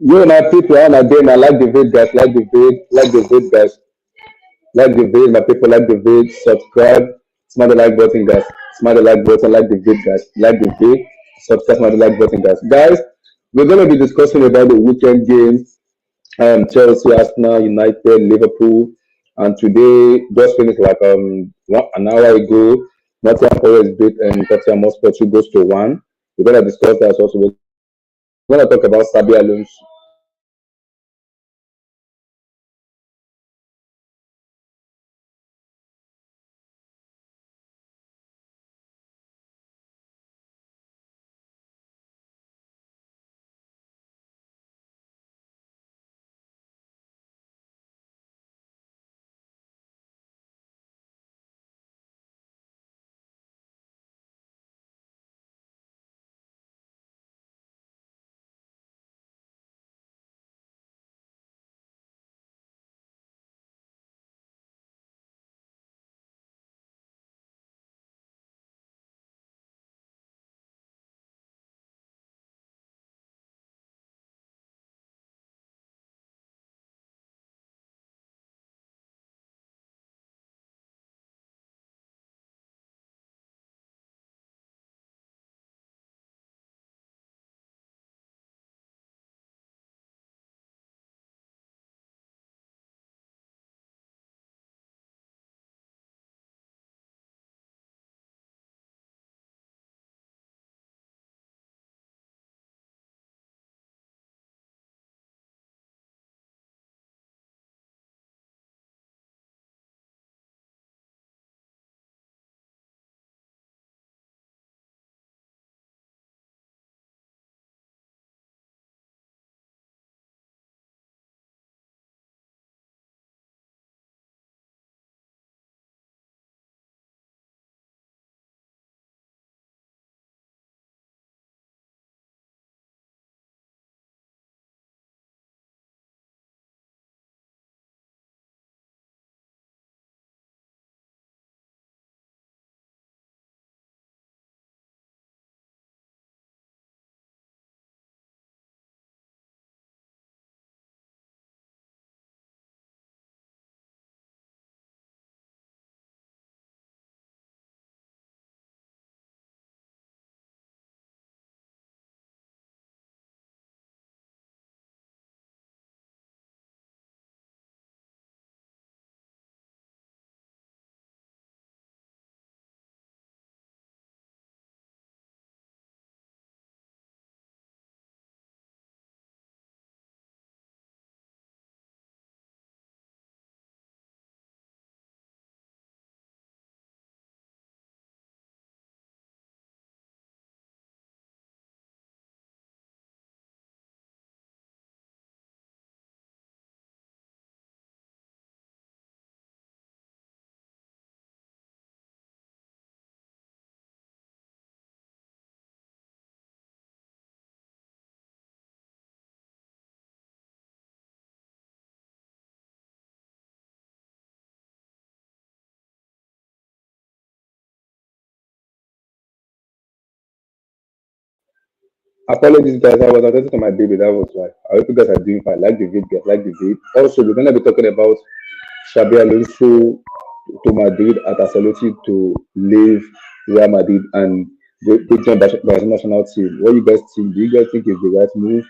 You my people, how my day, I like the vid, guys, like the vid, guys, like the vid, my people, like the vid, subscribe, smash the like button, guys, smash the like button, like the vid, guys, like the vid, subscribe, smash the like button, guys, we're gonna be discussing about the weekend games, Chelsea, Arsenal, United, Liverpool, and today just finished like an hour ago. Nottingham Forest beat Tottenham Hotspur 2 goes to one. We're gonna discuss that also. We're gonna talk about Sabi Alonso. Apologies, guys. I was attentive to my baby. That was why. I hope you guys are doing fine. Like the vid, guys. Like the vid. Also, we're gonna be talking about Xabi Alonso to Madrid at Ancelotti to leave Real Madrid and go join Brazil national team. What do you guys think? Do you guys think it's the right move?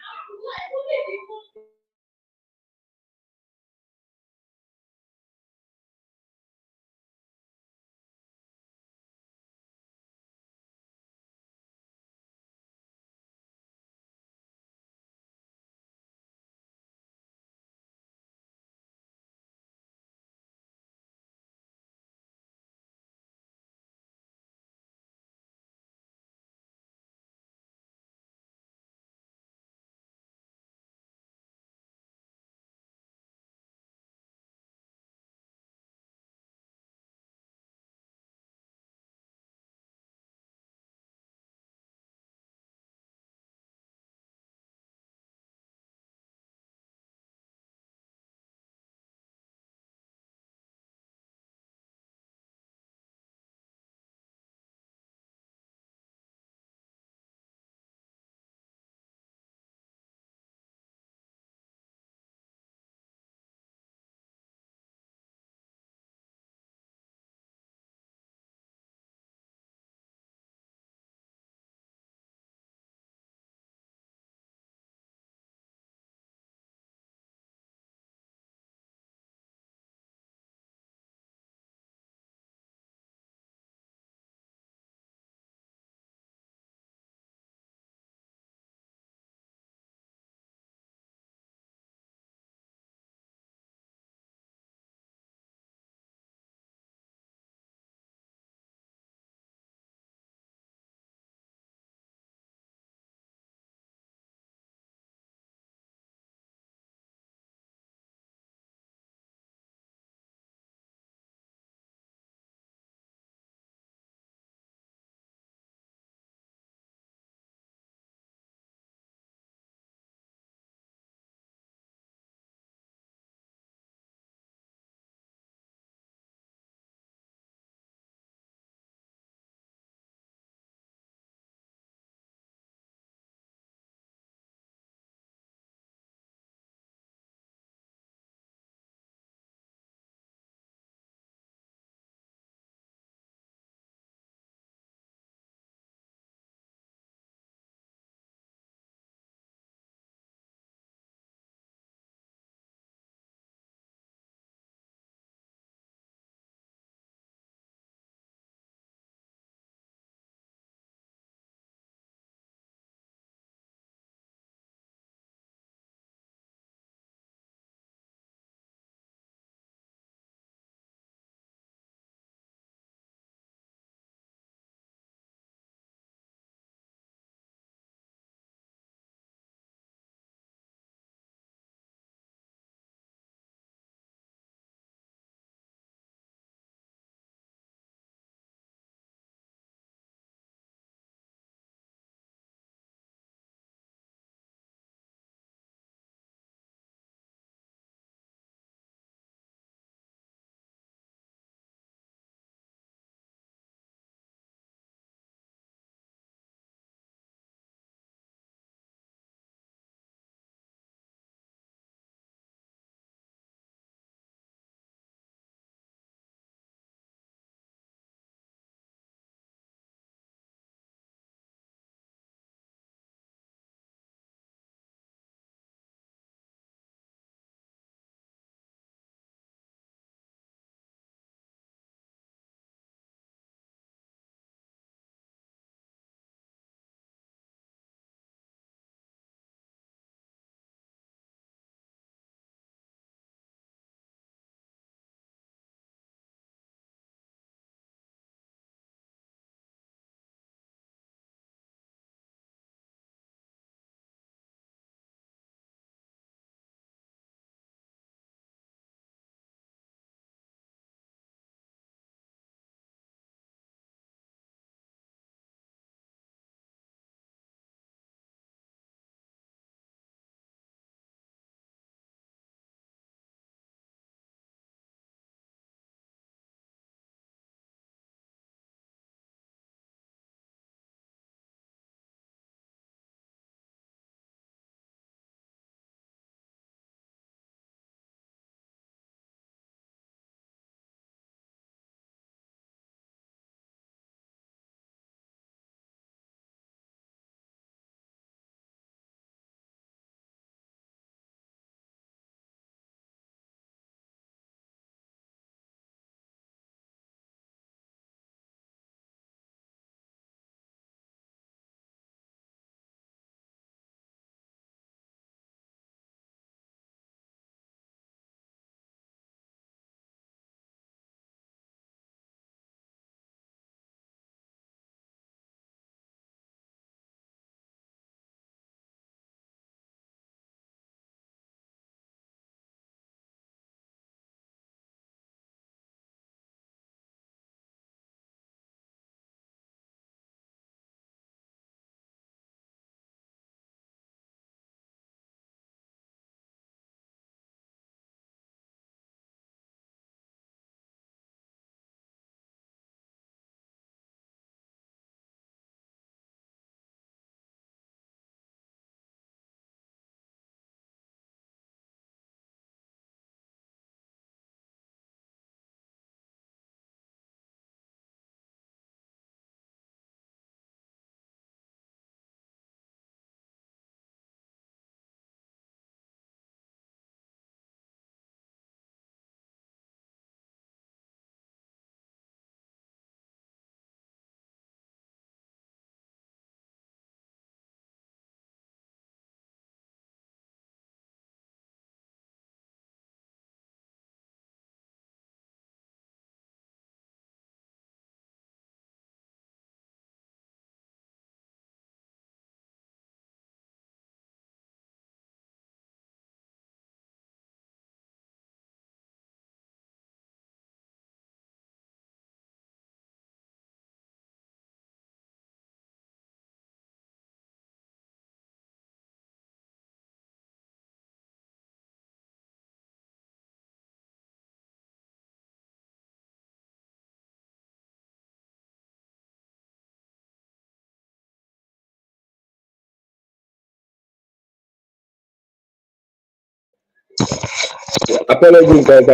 Apologies, guys.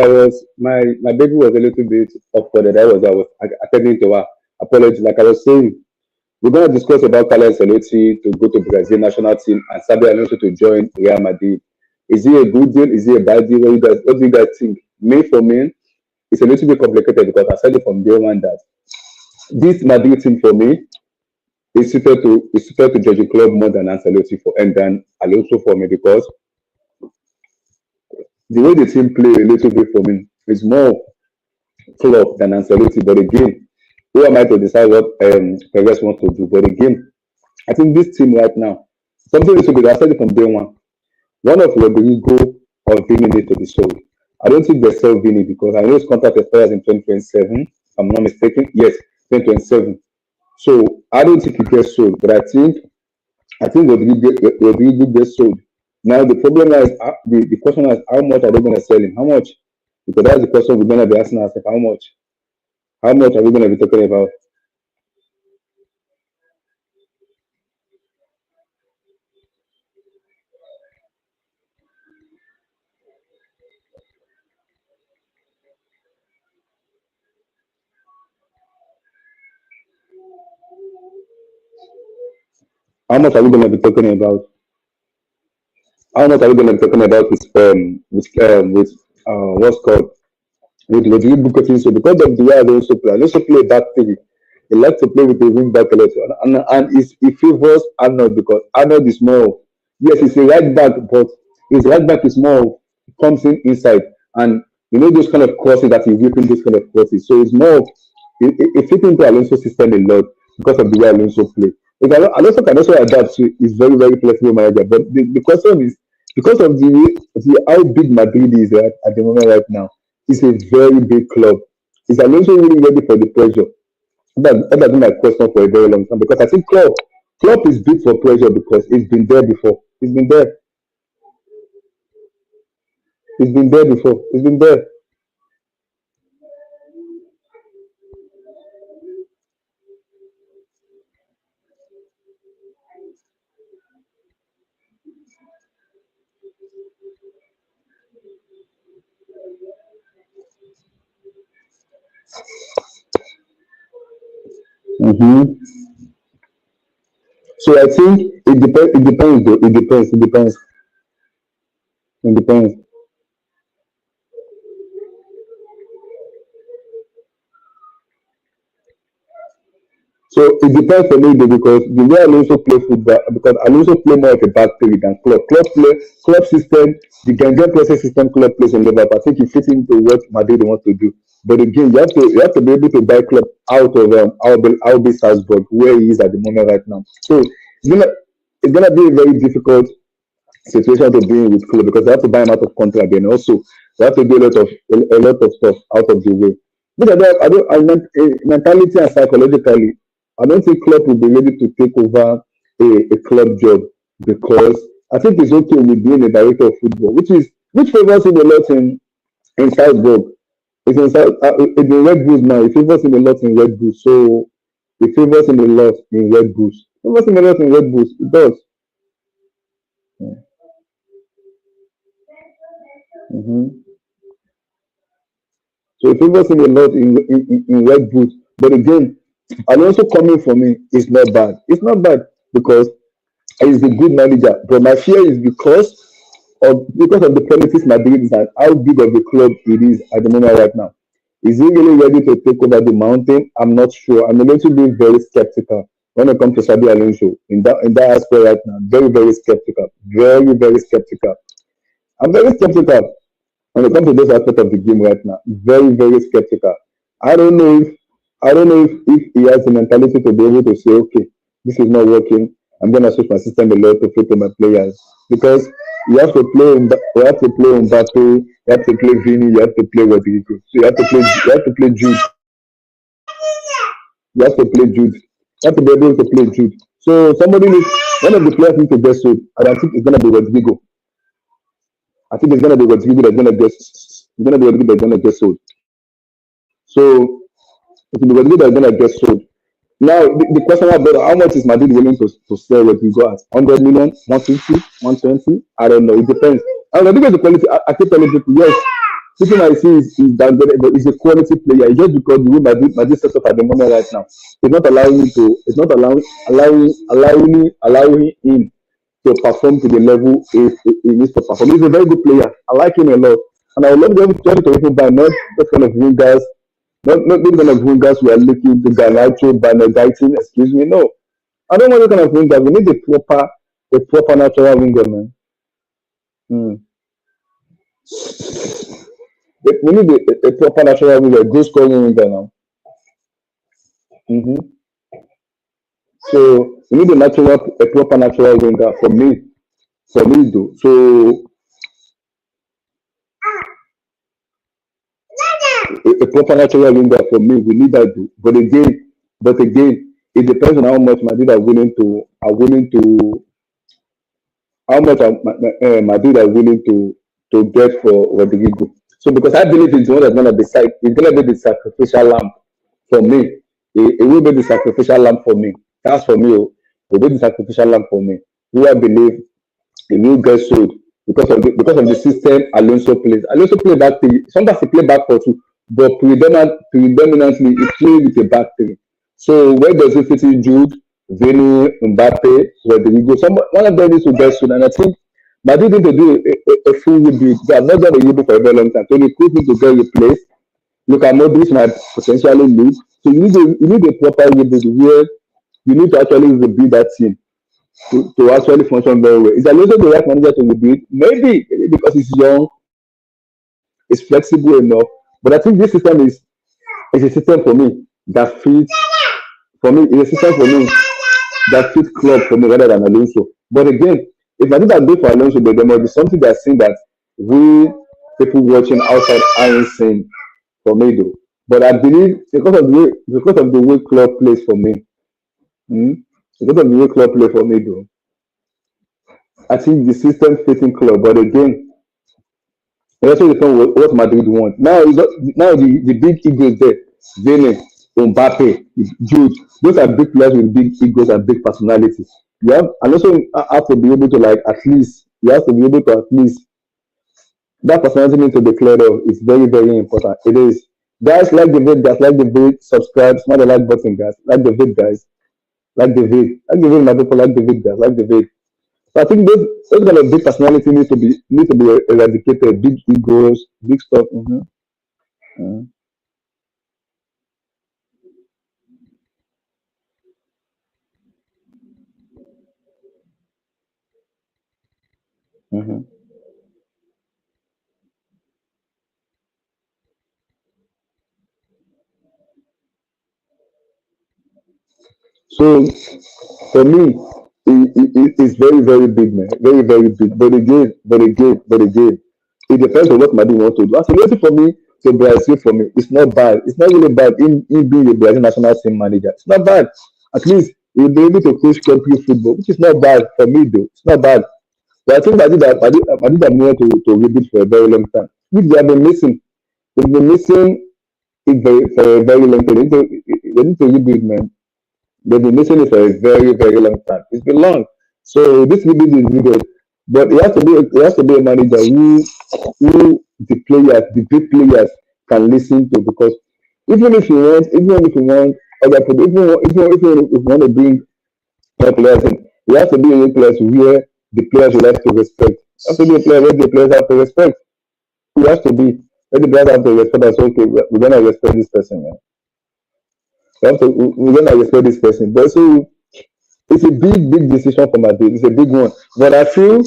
My baby was a little bit awkward. I was attending to her. Apologies. Like I was saying, we're gonna discuss about Carlo Ancelotti to go to Brazil national team and Xabi Alonso to join Real Madrid. Is it a good deal? Is it a bad deal? What do you guys think? Me for me, it's a little bit complicated because I said it from day one that this Madrid team for me is suited to judge a club more than Ancelotti for and than Alonso for me because the way the team play a little bit for me is more club than Ancelotti. But again, who am I to decide what Perez wants to do? But again, I think this team right now, something is to be I said it from day one. One of Rodrigo or Vini need to be sold. I don't think they sell Vini because I know his contract expires in 2027. If I'm not mistaken. Yes, 2027. So I don't think he gets sold, but I think Rodrigo gets sold. Now the problem is the question is how much are they going to sell him? How much? Because that's the question we're going to be asking ourselves. How much? How much are we going to be talking about? How much are we going to be talking about? How much are we going to be talking about with what's called with Rodrigo Bukati. So because of the way I also play back three. He likes to play with a wing back a lot, and he favors Arnold because Arnold is more. Yes, he's a right back, but his right back is more comes in inside, and those kind of crosses that he's whipping those kind of crosses. So it's more of it fits into Alonso's system a lot because of the way Alonso play. Because Alonso can also adapt to he's very flexible manager, but the question is because of how big Madrid is at the moment right now. It's a very big club. Is Alonso really ready for the pressure? That's been my question for a very long time because I think Klopp is big for pressure because he's been there before. He's been there. He's been there before. He's been there. Hmm. So I think it depends. It depends, though. It depends. It depends. It depends. So it depends for me though because the way Alonso play football because Alonso play more like a back three than club. Club system, the Gangan pressing system club plays in Liverpool. I think it fits into what Madrid wants to do. But again, you have to be able to buy club out of RB Salzburg where he is at the moment right now. So it's gonna be a very difficult situation to be in with club because they have to buy him out of contract and also they have to do a lot of stuff out of the way. But mentality and psychologically, I don't think club will be ready to take over a club job because I think it's okay with being a director of football, which favors him a lot in Salzburg. It's in Red Bulls now. It favors him a lot in Red Bulls. So it favors him a lot in Red Bulls. It favors him a lot in Red Bulls. It does. Mm-hmm. So it favors him a lot in Red Bulls. But again, Alonso coming for me is not bad. It's not bad because he's a good manager. But my fear is because of the politics Madrid is and how big of a club it is at the moment right now. Is he really ready to take over the mountain? I'm not sure. I'm a little bit very skeptical when it comes to Sabi Alonso in that aspect right now. Very skeptical. Very skeptical. I'm very skeptical when it comes to this aspect of the game right now. Very skeptical. I don't know if I don't know if he has the mentality to be able to say, okay, this is not working. I'm gonna switch my system a lot to fit to my players because you have to play Mbappe, you have to play Vini, you have to play Rodrigo. So you have to play Jude, you have to play Jude, you have to be able to play Jude. So one of the players needs to get sold, and I think it's gonna be Rodrigo. I think it's gonna be Rodrigo that's gonna get it's gonna be Rodrigo that's gonna get sold. So it will be Rodrigo that's gonna get sold. Now the question about how much is Madrid willing to sell Rodrigo at 100 million, 150, 120? I don't know. It depends. And Rodrigo is a quality. I keep telling people, yes, people might see is that but he's a quality player. It's just because the way Madrid set up at the moment right now, it's not allowing him to perform to the level he needs to perform. He's a very good player. I like him a lot. And I would love them to even buy not that kind of wingers, not the kind of wingers we are looking to Garnacho, Banegaitin, excuse me. No. I don't want that kind of wingers. We need a proper natural winger, man. Mm. We need a proper natural winger, good scoring winger now. Hmm. So we need a proper natural winger for me though. So a proper natural winger for me, we need that though. But again, it depends on how much Madrid Madrid are willing to get for Rodrigo. So because I believe he's the one that's gonna decide, he's gonna be the sacrificial lamb for me. It will be the sacrificial lamb for me. That's for me. Oh. It will be the sacrificial lamb for me. Who I believe he will get sold because of the system Alonso plays. Alonso play back three. Sometimes he play back for two, but predominantly he play with a back three. So where does he fit in? Jude, Vini, Mbappe, Rodrigo. One of them needs to get sold, and I think Madrid need to do a full rebuild. They have not done a rebuild for a very long time. So they could need to get replaced. Look at Modric might potentially leave. So you need a proper rebuild where you need to actually rebuild that team to actually function very well. Is Alonso the right manager to rebuild? Maybe because he's young, it's flexible enough. But I think this system is a system for me that fits for me. It's a system for me that fits club for me rather than Alonso. But again, if I did that good for Alonso, but there must be something that's seen that we people watching outside aren't seeing for me though. But I believe because of the way club plays for me, hmm, because of the way club play for me though, I think the system fitting club. But again, it also depends what Madrid want. Now the big egos there, Vene, Mbappe, Jude, those are big players with big egos and big personalities. And also have to be able to like at least you have to be able to at least that personality need to be cleared off. It's very very important. It is. Guys, like the vid, subscribe, smash the like button, guys. Like the vid, guys. Like the vid, my people. Like the vid, guys. Like the vid. So I think those kind of big personality need to be eradicated. Big egos, big stuff. Mm-hmm. Mm-hmm. So for me, it's very very big, man. Very very big. But again, it depends on what Madrid want to do. As a for me, so Brazil for me, it's not bad. It's not really bad in being a Brazil national team manager. It's not bad. At least he'll be able to coach complete football, which is not bad for me though. It's not bad. But I think Madrid have needed to rebuild for a very long time. Which they have been missing. They've been missing it for a very long time. They need to rebuild, man. They've been missing it for a very, very long time. It's been long. So this will be the video. But it has to be a manager who the big players can listen to because even if you want other people, if you want to bring top players in, you have to be a players where the players will have to respect. You have to be a player where the players have to respect. You have to be where the players have to respect us. Okay, we're gonna respect this person, man. We're gonna respect this person. But so it's a big, big decision for Madrid. It's a big one. But I feel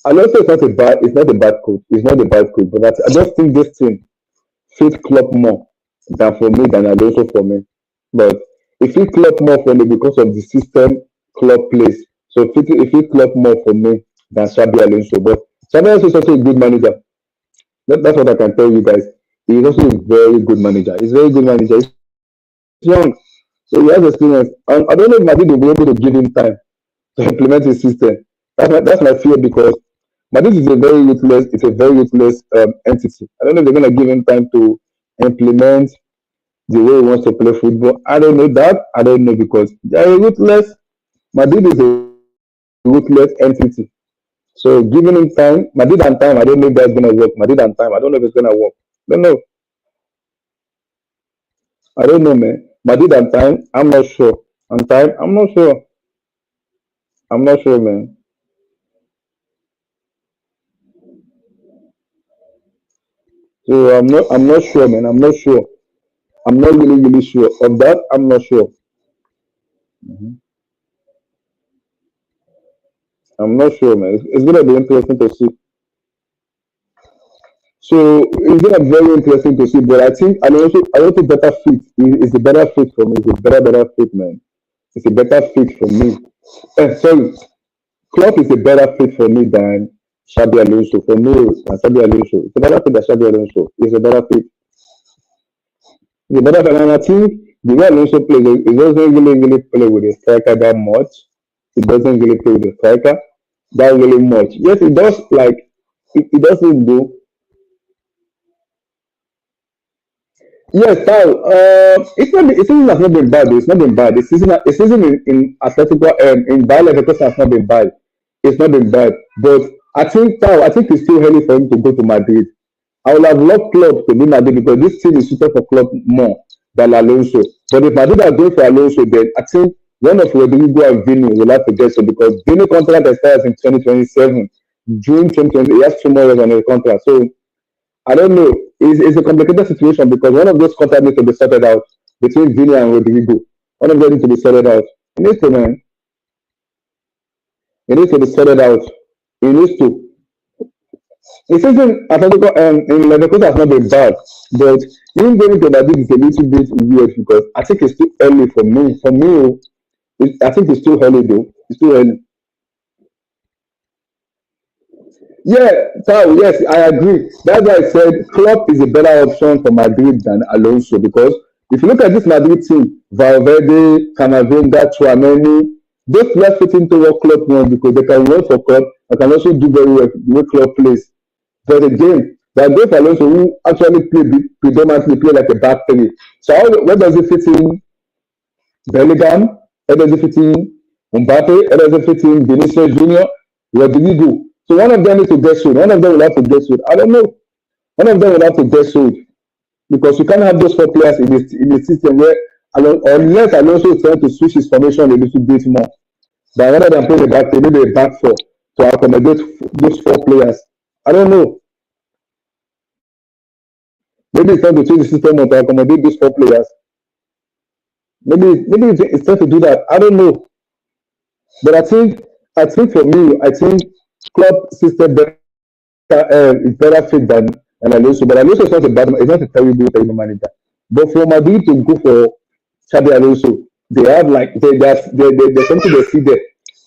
Alonso is not a bad coach. It's not a bad coach. But I just think this team fit Klopp more than Alonso for me. But it fit Klopp more for me because of the system Klopp plays. So it fit Klopp more for me than Xabi Alonso. But Xabi Alonso is also a good manager. That's what I can tell you guys. He's also a very good manager. He's a very good manager. He's young. So he has experience. And I don't know if Madrid will be able to give him time to implement his system. That's my fear because Madrid is a very ruthless entity. I don't know if they're gonna give him time to implement the way he wants to play football. I don't know that. I don't know because they're a ruthless Madrid is a ruthless entity. So giving him time, Madrid and time, I don't know if that's gonna work. Madrid and time, I don't know if it's gonna work. Don't know. I don't know, man. Madrid and time, I'm not sure. And time, I'm not sure. I'm not sure, man. So I'm not sure, man. I'm not sure. I'm not really sure of that. I'm not sure. Mhm. I'm not sure, man. It's gonna be interesting to see. So it's gonna be very interesting to see. But I also better fit is a better fit for me. It's a better fit, man. It's a better fit for me. Sorry, Klopp is a better fit for me than Xabi Alonso. For me, Xabi Alonso. It's a better fit than Xabi Alonso. It's a better fit. It's a better fit. And I think the way Alonso plays, it doesn't really play with a striker that much. It doesn't really play with a striker that really much. Yes, it does like it doesn't do. Yes, Tal. It's not. The season has not been bad. It's not been bad. The season in Atletico in Bayer Leverkusen has not been bad. It's not been bad. But I think Tal. I think it's still early for him to go to Madrid. I would have loved Klopp to be Madrid because this team is suited for Klopp more than Alonso. But if Madrid are going for Alonso, then I think one of Rodrigo and Vini will have to get so because Vini contract expires in 2027, June 2020. He has 2 more years on his contract. So I don't know. It's a complicated situation because one of those contracts needs to be sorted out between Vini and Rodrigo. One of them needs to be sorted out. It needs to, man. It needs to be sorted out. It needs to. The season Atletico in Leverkusen has not been bad, but him going to Madrid is a little bit weird because I think it's too early for me. For me, I think it's too early though. It's too early. Yeah, so yes, I agree. That's why I said Klopp is a better option for Madrid than Alonso because if you look at this Madrid team, Valverde, Camavinga, Chouameni, those players fit into what Klopp wants because they can run for Klopp and can also do very well the way Klopp plays. But again, there are those Alonso who actually predominantly play like a back three. So where does it fit in Bellingham? Where does it fit in Mbappe? Where does it fit in Vinicius Junior? Rodrigo? So one of them needs to get sold. One of them will have to get sold. I don't know. One of them will have to get sold because you can't have those 4 players in the system where unless Alonso is trying to switch his formation a little bit more. But rather than playing a back three, maybe a back four to accommodate those 4 players. I don't know. Maybe it's time to change the system to accommodate these 4 players. Maybe it's time to do that. I don't know. But I think for me, I think club system better is better fit than Alonso. But Alonso is not a bad man. It's not a terrible manager. But for Madrid to go for Xabi Alonso, they have like there's something they see there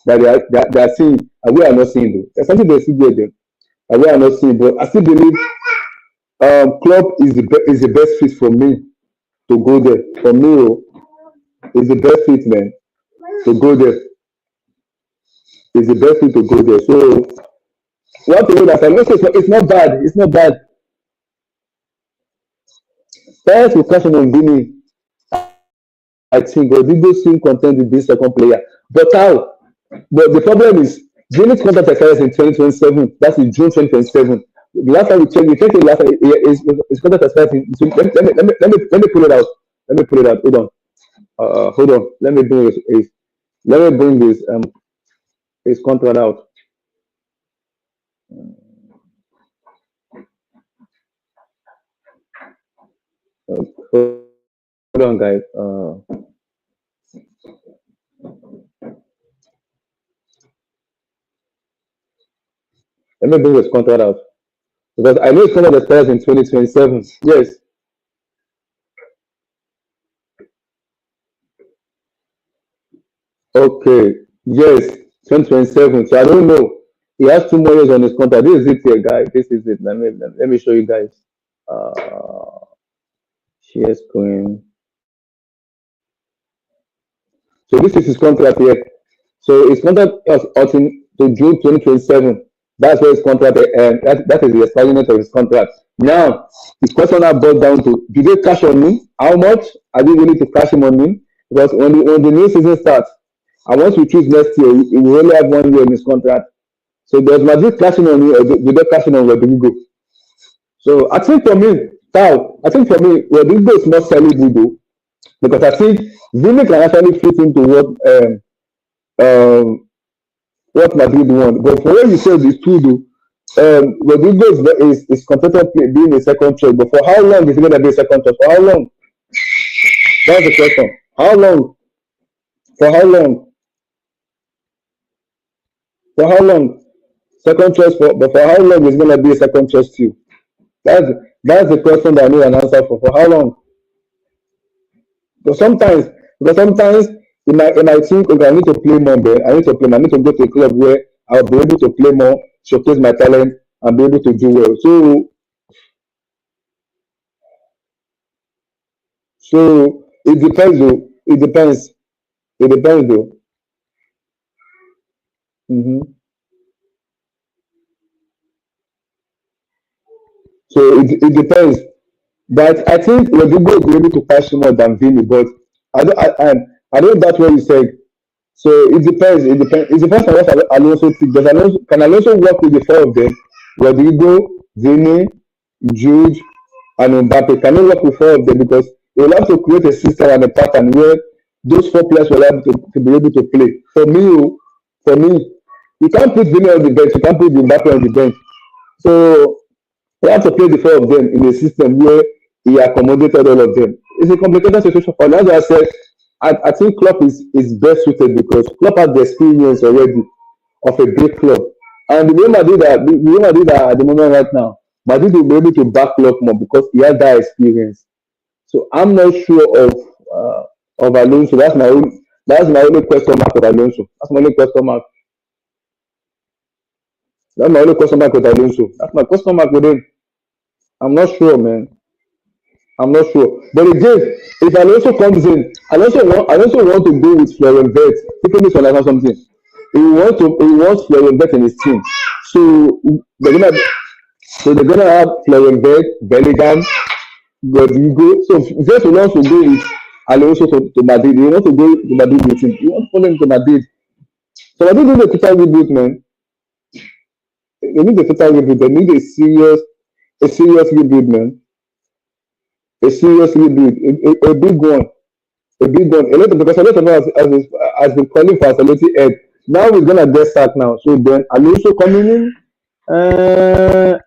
that they are seeing and we are not seeing though. There's something they see there and we are not seeing. But I still believe club is the best fit for me to go there. For me, is the best fit, man, to go there. Is the best fit to go there. So what to know that Alonso it's not bad. It's not bad. Players will catch on Vini. I think Rodrigo still content with this second player. But how? But the problem is Vini's contract expires in 2027. That's in June 2027. The last time we checked the last time his contract expires in let me pull it out. Let me pull it out. Hold on. Let me bring his contract out. Hold on, guys. Let me bring his contract out because I know his contract expires in 2027. Yes. Okay. Yes. 2027. So I don't know. He has 2 more years on his contract. This is it here, guys. This is it. Let me show you guys. Uh, share screen. So this is his contract here. So his contract is out to June 2027. That's where his contract that is the expiring date of his contract. Now the question now boils down to do they cash on him? How much are they willing to cash him on him? Because when the new season starts, and once we choose next year, he will only have 1 year in his contract. So does Madrid clashing on you or do they clashing on Rodrigo? So I think for me, Tal, I think for me, Rodrigo is not sellable though, because I think Vini can actually fit into um, what Madrid want. But for what you said is true though. Rodrigo is contented being a second choice, but for how long is he going to be a second choice? For how long? That's the question. How long? For how long? For how long? Second choice for, but for how long is going to be a second choice too? That's that's the question that I need an answer for. For how long? Because sometimes, because sometimes you might think, okay, I need to play more. Then I need to play more. I need to go to a club where I'll be able to play more, showcase my talent, and be able to do well. So it depends though. It depends. It depends though. hmm So it depends. But I think Rodrigo will be able to pass more than Vini. But I don't doubt what you said. So it depends. It depends. It depends on what Alonso thinks. Can Alonso work with the four of them? Rodrigo, Vini, Jude, and Mbappe. Can he work with four of them? Because he will have to create a system and a pattern where those four players will have to be able to play. For me, you can't put Vini on the bench. You can't put Mbappe on the bench. So we have to play the four of them in a system where he accommodated all of them. It's a complicated situation for him. That's why I said I think Klopp is best suited because Klopp has the experience already of a big club. And the Real Madrid are at the moment right now, Madrid will be able to back Klopp more because he has that experience. So I'm not sure of Alonso. That's my only question mark with Alonso. That's my only question mark with Alonso. That's my question mark with him. I'm not sure, man. I'm not sure. But again, if Alonso comes in, Alonso want to go with Florian Wirtz. People need to understand something. He wants Florian Wirtz in his team. So they're gonna have Florian Wirtz, Bellingham, Rodrigo. So Wirtz will want to go with Alonso to Madrid. He wants to go to Madrid with him. He wants to follow him to Madrid. So Madrid need a total reboot, man. They need a total reboot. They need a serious reboot, man. A serious reboot, a big one. A big one. Because a lot of us has been calling for Ancelotti head. Now he's gonna get sacked now. So then Alonso coming in. Uh,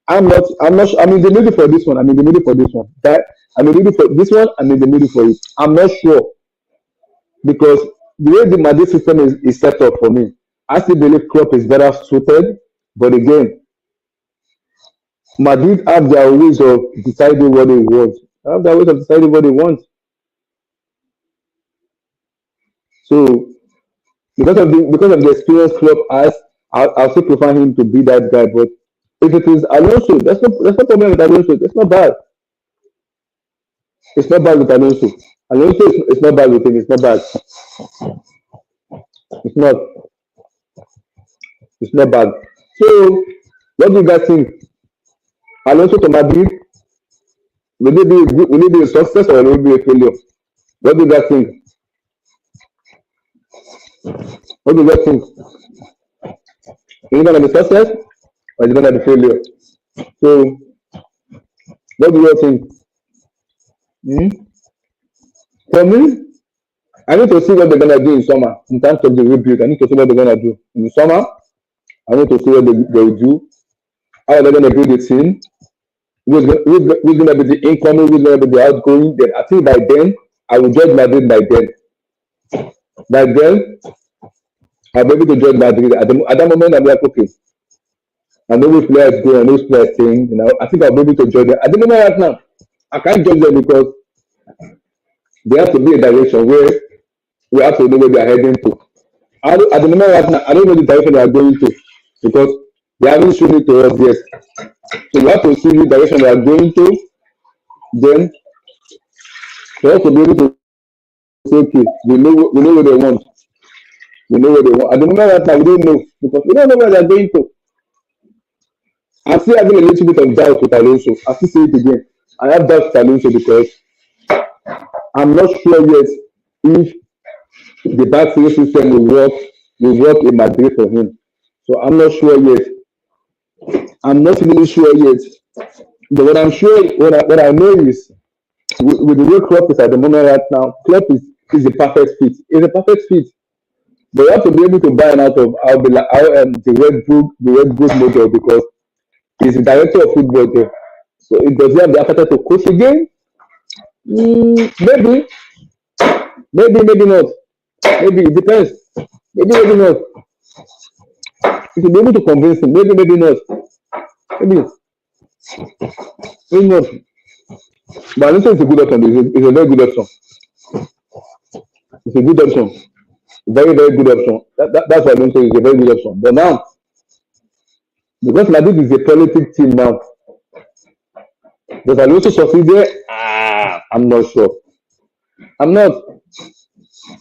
I'm not. I'm in the middle for this one. I'm in the middle for this one. That I'm in the middle for this one. I'm in the middle for it. I'm not sure because the way the Madrid system is set up for me, I still believe Klopp is better suited. But again, Madrid have their ways of deciding what they want. Have their ways of deciding what they want. So because of the experience Klopp has, I'll still prefer him to be that guy. But if it is Alonso, that's no problem with Alonso. That's not bad. It's not bad with Alonso. Alonso is it's not bad with him. It's not bad. It's not. It's not bad. So what do you guys think? Alonso to Madrid, will it be a success or will it be a failure? What do you guys think? What do you guys think? Is it gonna be success or is it gonna be failure? So what do you guys think? Hmm? For me, I need to see what they're gonna do in summer in terms of the rebuild. I need to see what they're gonna do in the summer. I need to see what they will do. How they're gonna build the team. Who's gonna be the incoming? Who's gonna be the outgoing? Then I think by then I will judge Madrid by then. By then I'll be able to judge Madrid. At that moment I'm like, okay, I know which players go, I know which players staying. I think I'll be able to judge them. At the moment right now, I can't judge them because there has to be a direction where we have to know where they are heading to. At the moment right now, I don't know the direction they are going to because they haven't shown it to us yet. So we have to see the direction they are going to. Then we have to be able to say, okay, we know what they want. We know what they want. At the moment right now, we don't know because we don't know where they are going to. I'm still having a little bit of doubt with Alonso. I still say it again. I have doubt with Alonso because I'm not sure yet if the back three system will work in Madrid for him. So I'm not sure yet. I'm not really sure yet. But what I'm sure, what I know is with the way Klopp is at the moment right now, Klopp is a perfect fit. It's a perfect fit. But you have to be able to buy out of the Red Bull model because he's the director of football there. So it does he have the appetite to coach again? Maybe, maybe not. Maybe it depends. Maybe not. If you be able to convince him, maybe not. Maybe, maybe not. But I think it's a good option. It's a very good option. It's a good option. Very good option. That's why I don't say it's a very good option. But now, because Madrid is a politic team now, does Alonso succeed there? I'm not sure. I'm not.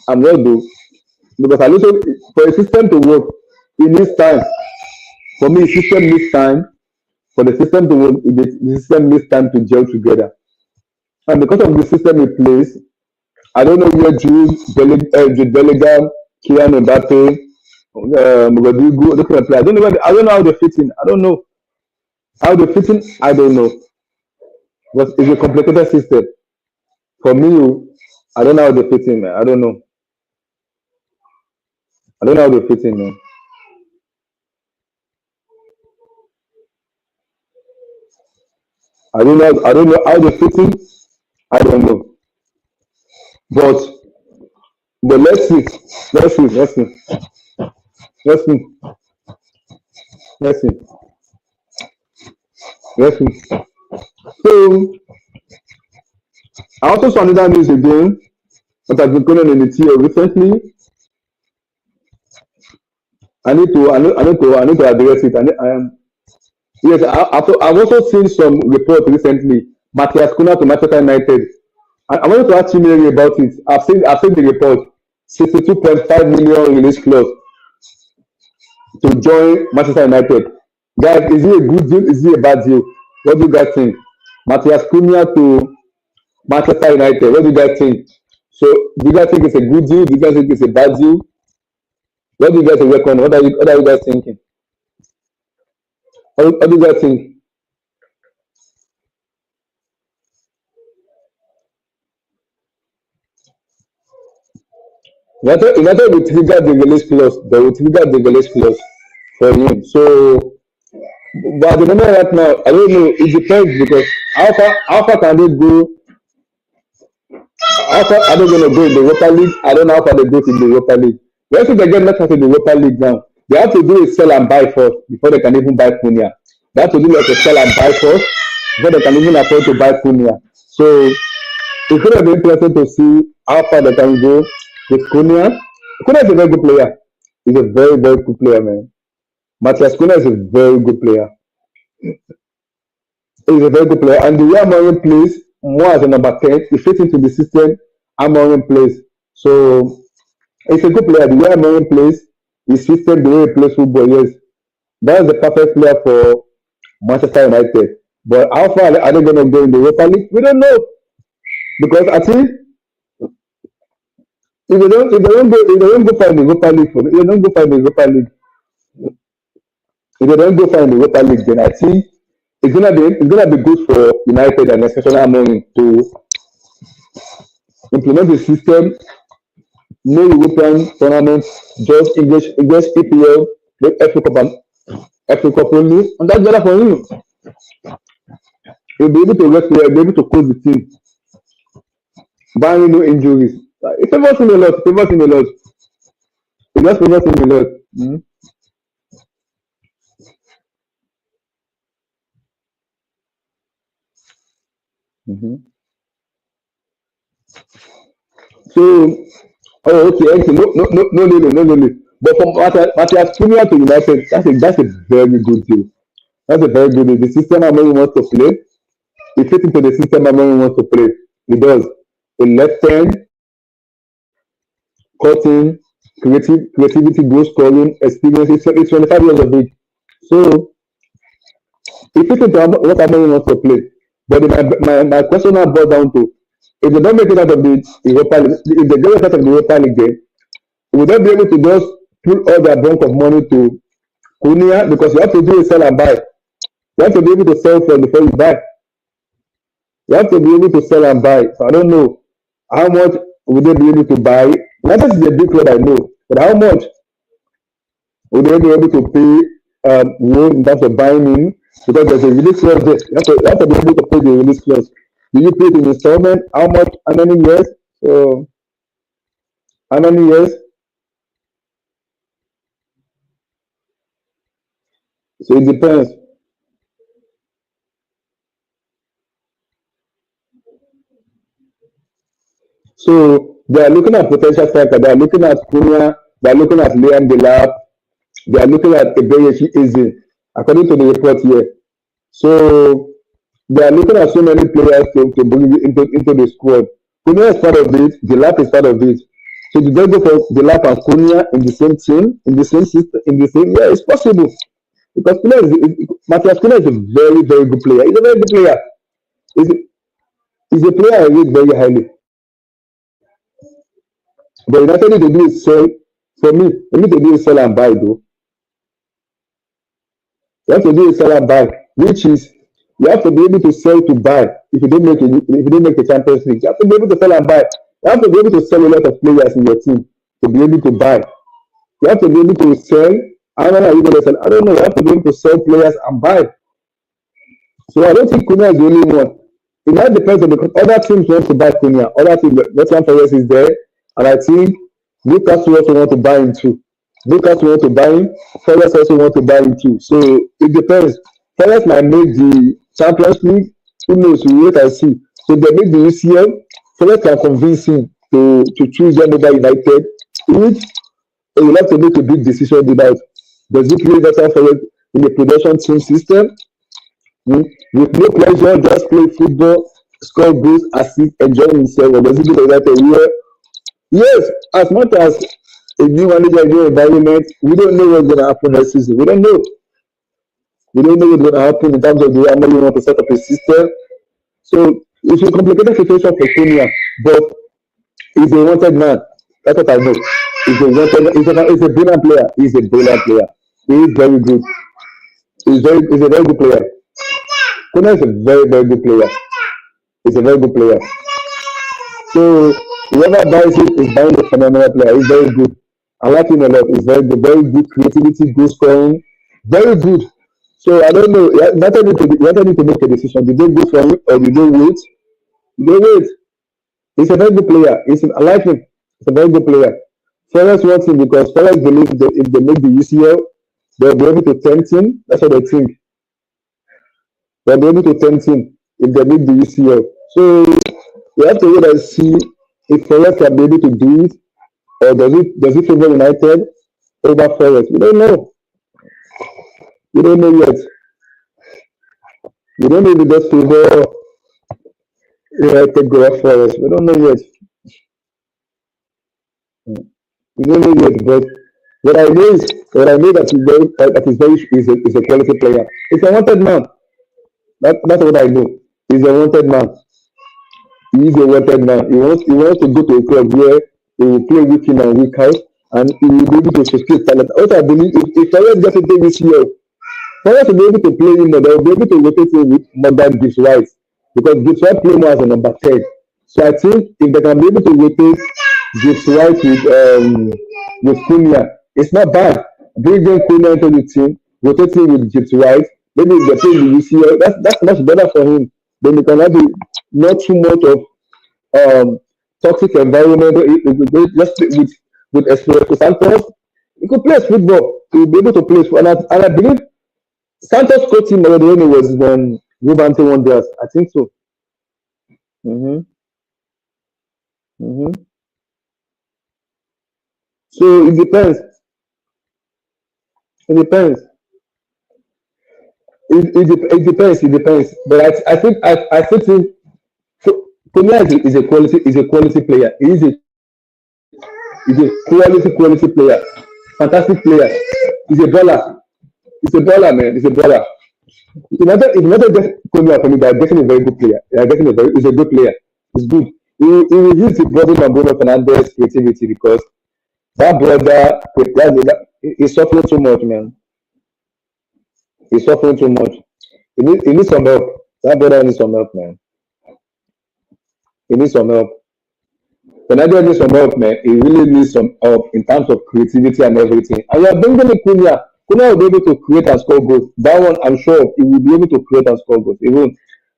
I'm not though. Because Alonso, for a system to work, it needs time. For me, system needs time. For the system to work, the system needs time to gel together. And because of the system in place, I don't know where Jude Bellingham, Kylian Mbappe, Rodrigo, those kind of players. I don't know how they fit in. I don't know how they fit in. I don't know. But it's a complicated system. For me, I don't know how they fit in, man. I don't know. I don't know how they fit in, man. I don't know how they fit in. I don't know. But let's see. Let's see. Let's see. Let's see. Let's see. Let's see. So I also saw another news again that has been going on in the TL recently. I need to address it. Yes, I've also seen some report recently. Matthias Cunha to Manchester United. I wanted to ask you Mary about it. I've seen the report. 62.5 million release clause to join Manchester United. Guys, is it a good deal? Is it a bad deal? What do you guys think? Matthias Cunha to Manchester United. What do you guys think? So, do you guys think it's a good deal? Do you guys think it's a bad deal? What do you guys reckon? What are you guys thinking? What do you guys think? United will trigger the release clause. They will trigger the release clause for him. So, but at the moment right now, I don't know. It depends because how far can they go? How far are they going to go in the Europa League? I don't know how far they go in the Europa League. Once they get knocked out in the Europa League now, they have to do a sell and buy first before they can even buy Cunha. They have to do like a sell and buy first before they can even afford to buy Cunha. So it's going to be interesting to see how far they can go with Cunha. Cunha is a very good player. He's a very good player, man. Matthias Cunha is a very good player. He's a very good player. And the way Amorim plays, more as a number 10, he fits into the system Amorim plays. So it's a good player. The way Amorim plays, his system, the way he plays football, yes. That's the perfect player for Manchester United. But how far are they going to go in the Europa League? We don't know. Because I think if they don't go find the Europa League for me, if they don't go find the Europa League, if they don't go find the Europa League, then I think it's gonna be good for United and especially Amorim to implement the system, no European tournaments, just English EPL, make FA Cup only, and that's better for him. He'll be able to rest player, be able to coach the team, barring no injuries. It favors him a lot. It favors him a lot. It just favors him a lot. Mm-hmm. So, oh, okay, okay, no. But from Matthias Cunha to United, that's a very good deal. That's a very good deal. The system Amorim wants to play, it fits into the system Amorim wants to play. It does. A left hand, cutting, creativity, goal scoring, experience. It's 25 years of age. So, it fits into what Amorim wants to play. But my question now boils down to if they don't make it out of the Europa League, if they get out of the Europa League game, will they be able to just pull all their bunch of money to Cunha, because you have to do a sell and buy. You have to be able to sell first before you buy. You have to be able to sell and buy. So I don't know how much would they be able to buy. Not is a big club, I know, but how much would they be able to pay Wood in terms of buying in? Because there's a release clause there. You have to be able to pay the release clause. Do you pay it in installment? How much? How many years? So how many years? So it depends. So they are looking at potential striker. They are looking at Cunha. They are looking at Liam Delap. They are looking at Ebeyeshi Eze, according to the report here. So they are looking at so many players to bring into the squad. Cunha is part of it. Delap is part of it. So did they go for Delap and Cunha in the same team, in the same system, in the same? Yeah, it's possible because Matthias Cunha is a very, very good player. He's a very good player. He's, he's a player I rate very highly. But United need to do is sell. For me, they need to do is sell and buy though. You have to do is sell and buy, which is you have to be able to sell to buy. If you don't make the Champions League, you have to be able to sell and buy. You have to be able to sell a lot of players in your team to be able to buy. You have to be able to sell. I don't know how you going to sell. I don't know. You have to be able to sell players and buy. So I don't think Cunha is the only one. It now depends on because other teams want to buy Cunha. Other teams, Nottingham Forest is there, and I think Newcastle also want to buy him too. Newcastle want to buy him. Forest also want to buy him too. So it depends. Forest might make the Champions League. Who knows? We wait and see. So they make the UCL. Forest can convince him to choose them over United. Which he will have to make a big decision about. Does he play better Forest in the production team system? With no pressure, just play football, score goals, assist, enjoy himself, or does he go to United where yes, as much as a new manager, a new environment, we don't know what's going to happen next season. We don't know. We don't know what's going to happen in terms of the way Amory want to set up a system. So it's a complicated situation for Kenya, but he's a wanted man. That's what I know. He's a brilliant player. He's a brilliant player. He is very good. He's a very good player. Kenya is a very, very good player. He's a very good player. So whoever buys it is buying a phenomenal player. He's very good. I like him a lot. He's very good creativity, good scoring, very good. So I don't know. United need to make a decision. Did they go for him or did they wait? They wait. He's a very good player. I like him. He's a very good player. Forest wants him because Forest believes that if they make the UCL, they'll be able to tempt him. That's what they think. They'll be able to tempt him if they make the UCL. So we have to wait and see if Forest can be able to do it, or does it favor United over Forest? We don't know. We don't know yet. We don't know if it does favor United over Forest. We don't know yet. We don't know yet. But what I know that is a quality player. He's a wanted man. That's what I know. He's a wanted man. He is a wanted man. He wants to go to a club where he will play week in and week out, and he will be able to sustain talent. Also, I believe if Forest gets into this year, Forest will be able to play him, but they will be able to rotate him with more than Gibbs White because Gibbs White play more as a number 10. So I think if they can be able to rotate Gibbs White with Cunha, it's not bad. Bring Cunha into the team, rotate him with Gibbs White. Maybe if they play in the UCL, that's much better for him. Then they can have not too much of toxic environment. Just with Espirito Santos, he could play football. He will be able to play football. And I believe Santos coach him already when he was Wolverhampton Wanderers. I think so. Mm-hmm. Mm-hmm. So it depends. It depends. It depends. It depends. But I still think Konya is a quality player. He's a quality player. Fantastic player. He's a baller. He's a baller, man. He's a baller. If not just Konya for me, they're getting a very good player. He's a good player. He's good. He will use the brother and Bruno Fernandez creativity because that brother is suffering too much, man. He's suffering too much. He needs some help. That brother needs some help, man. He needs some help. Canada needs some help, man. He really needs some help in terms of creativity and everything. And you are bringing in Cunha. Cunha will be able to create and score goals. That one, I'm sure he will be able to create and score goals. He will.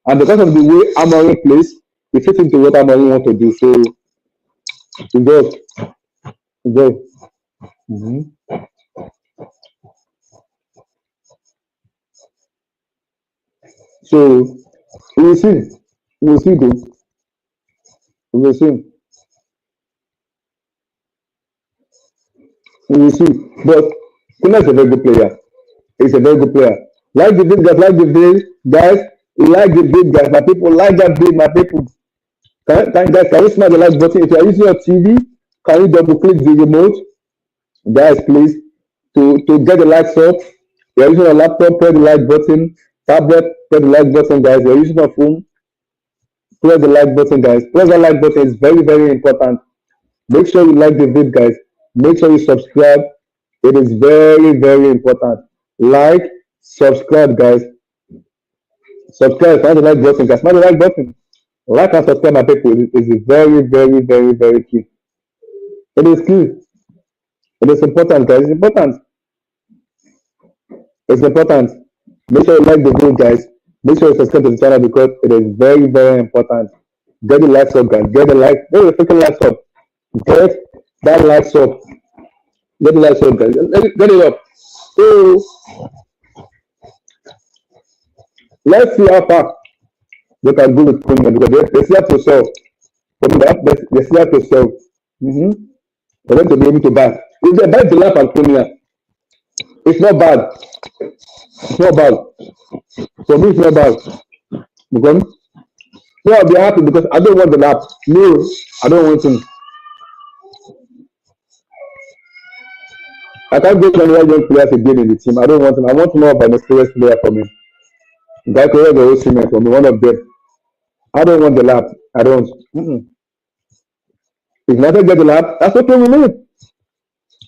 And because of the way Amorim plays, it fits into what Amorim wants to do. So, he does. He does. Mm-hmm. So, we will see. We will see, though. We will see. We will see. But Cunha is a very good player. He's a very good player. Like the big guys, like the big guys, like the big guys. My people like that big, my people. Can you smash the like button? If you are using your TV, can you double click the remote? Guys, please. To get the likes up. You are using a laptop, press the like button. Tablet, press the like button, guys. You are using a phone, press the like button, guys. Press the like button is very, very important. Make sure you like the video, guys. Make sure you subscribe. It is very, very important. Like, subscribe, guys. Subscribe, smash the like button, guys. Smash the like button. Like and subscribe, my people, is very, very, very, very key. It is key. It is important, guys. It's important. It's important. Make sure you like the video, guys. Make sure you subscribe to the channel because it is very, very important. Get the likes up, guys. Get the freaking likes up. Get that likes up. Get the likes up, guys. Get it up. So let's see how far they can go with Cunha because they still have to sell. From that, they still have to sell. Mm-hmm. For them to be able to buy. If they buy the life and Cunha, it's not bad. It's not bad. For me, it's not bad. Because yeah, I'll be happy because I don't want the lap. No, I don't want him. I can't go to another young players again in the team. I don't want him. I want more of an experienced player for me. Guy Korea the whole for me, one of them. I don't want the lap. I don't. Mm-mm. If United get the lap, that's okay with me.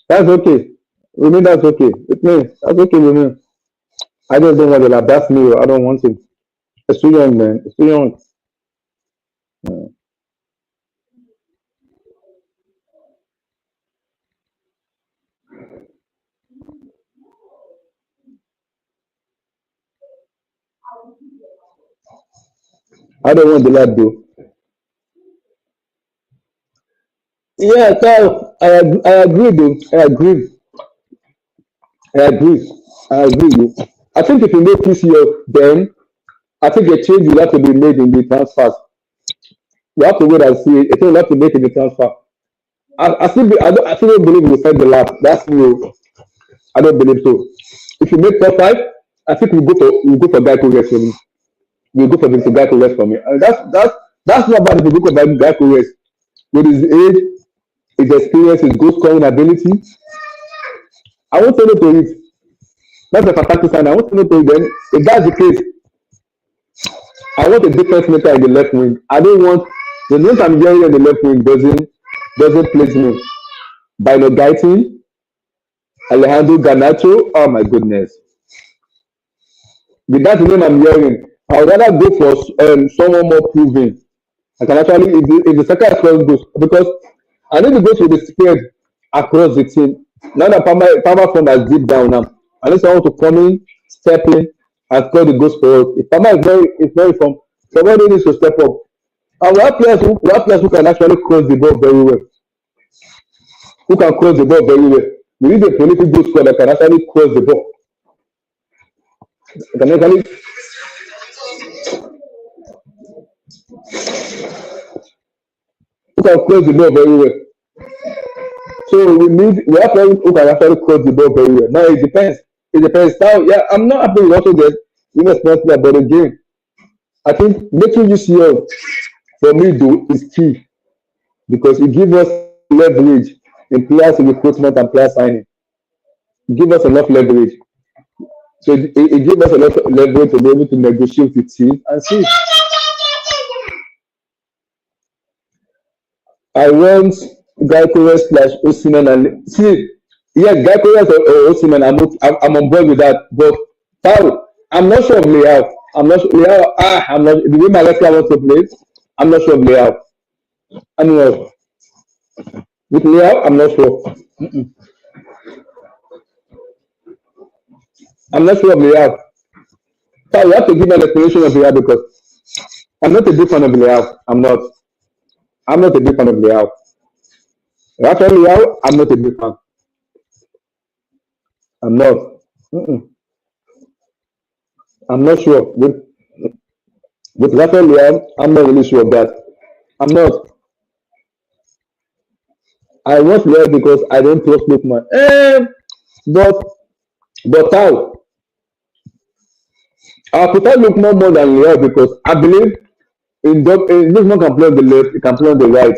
That's okay. With me, that's okay. With me, that's okay with me. I just don't want the lap. That's me. I don't want him. It's too young, man. It's too young. I don't want the lap, though. Yeah, Kyle, I agree, though. I agree. I agree. Though. I think if you make TCF, then I think a change will have to be made in the transfers. We have to wait and see. A change will have to make in the transfer. I still don't believe we'll send the lap. That's me. Oh. I don't believe so. If you make top five, I think we'll go for guy who for me. We'll go for the guy who rest for me. And that's not bad if you go for guy who rest. With his age, his experience, his goal scoring ability, I won't say no to it. That's a fantastic sign. I won't say no to it. Then, if that's the case, I want a difference maker in the left wing. I don't want the news I'm hearing in the left wing doesn't please me. By the Gaitin, Alejandro Garnacho. Oh my goodness. With that name I'm hearing, I would rather go for someone more proven. I can actually, if the second across goes, because I need to go to the spread across the team. Now that Palmer form has deep down now, I need someone to come in, step in, and score the goals for us. If Palmer is very from, somebody needs to step up. And we have players who can actually cross the ball very well. Who can cross the ball very well. We need a prolific goal scorer that can actually cross the ball. Can actually who can cross the ball very well. So we have players who can actually cross the ball very well. Now it depends. It depends. Now, yeah, I'm not happy with also the irresponsible about the game. I think making UCL for me though is key because it gives us leverage in players recruitment and player signing. It gives us enough leverage. So it gives us enough leverage to be able to negotiate with teams and see. I want Gycolas slash Osimhen and see, yes, Gycolas or Osimhen, I'm on board with that. But Foul. I'm not sure of Leao. I'm not sure. Leao. I'm not. The way Malaysia wants to play, I'm not sure of Leao. I'm not. With Leao, I'm not sure. I'm not sure of Leao. So you have to give me an explanation of Leao because I'm not a big fan of Leao. I'm not. I'm not a big fan of Leao. Rafael Leao, I'm not a big fan. I'm not. Mm-mm. I'm not sure. With Rafael Leao, I'm not really sure of that. I'm not. I want Leao because I don't trust Lookman. But how? I prefer Lookman more than Leao because I believe Lookman can play on the left, he can play on the right.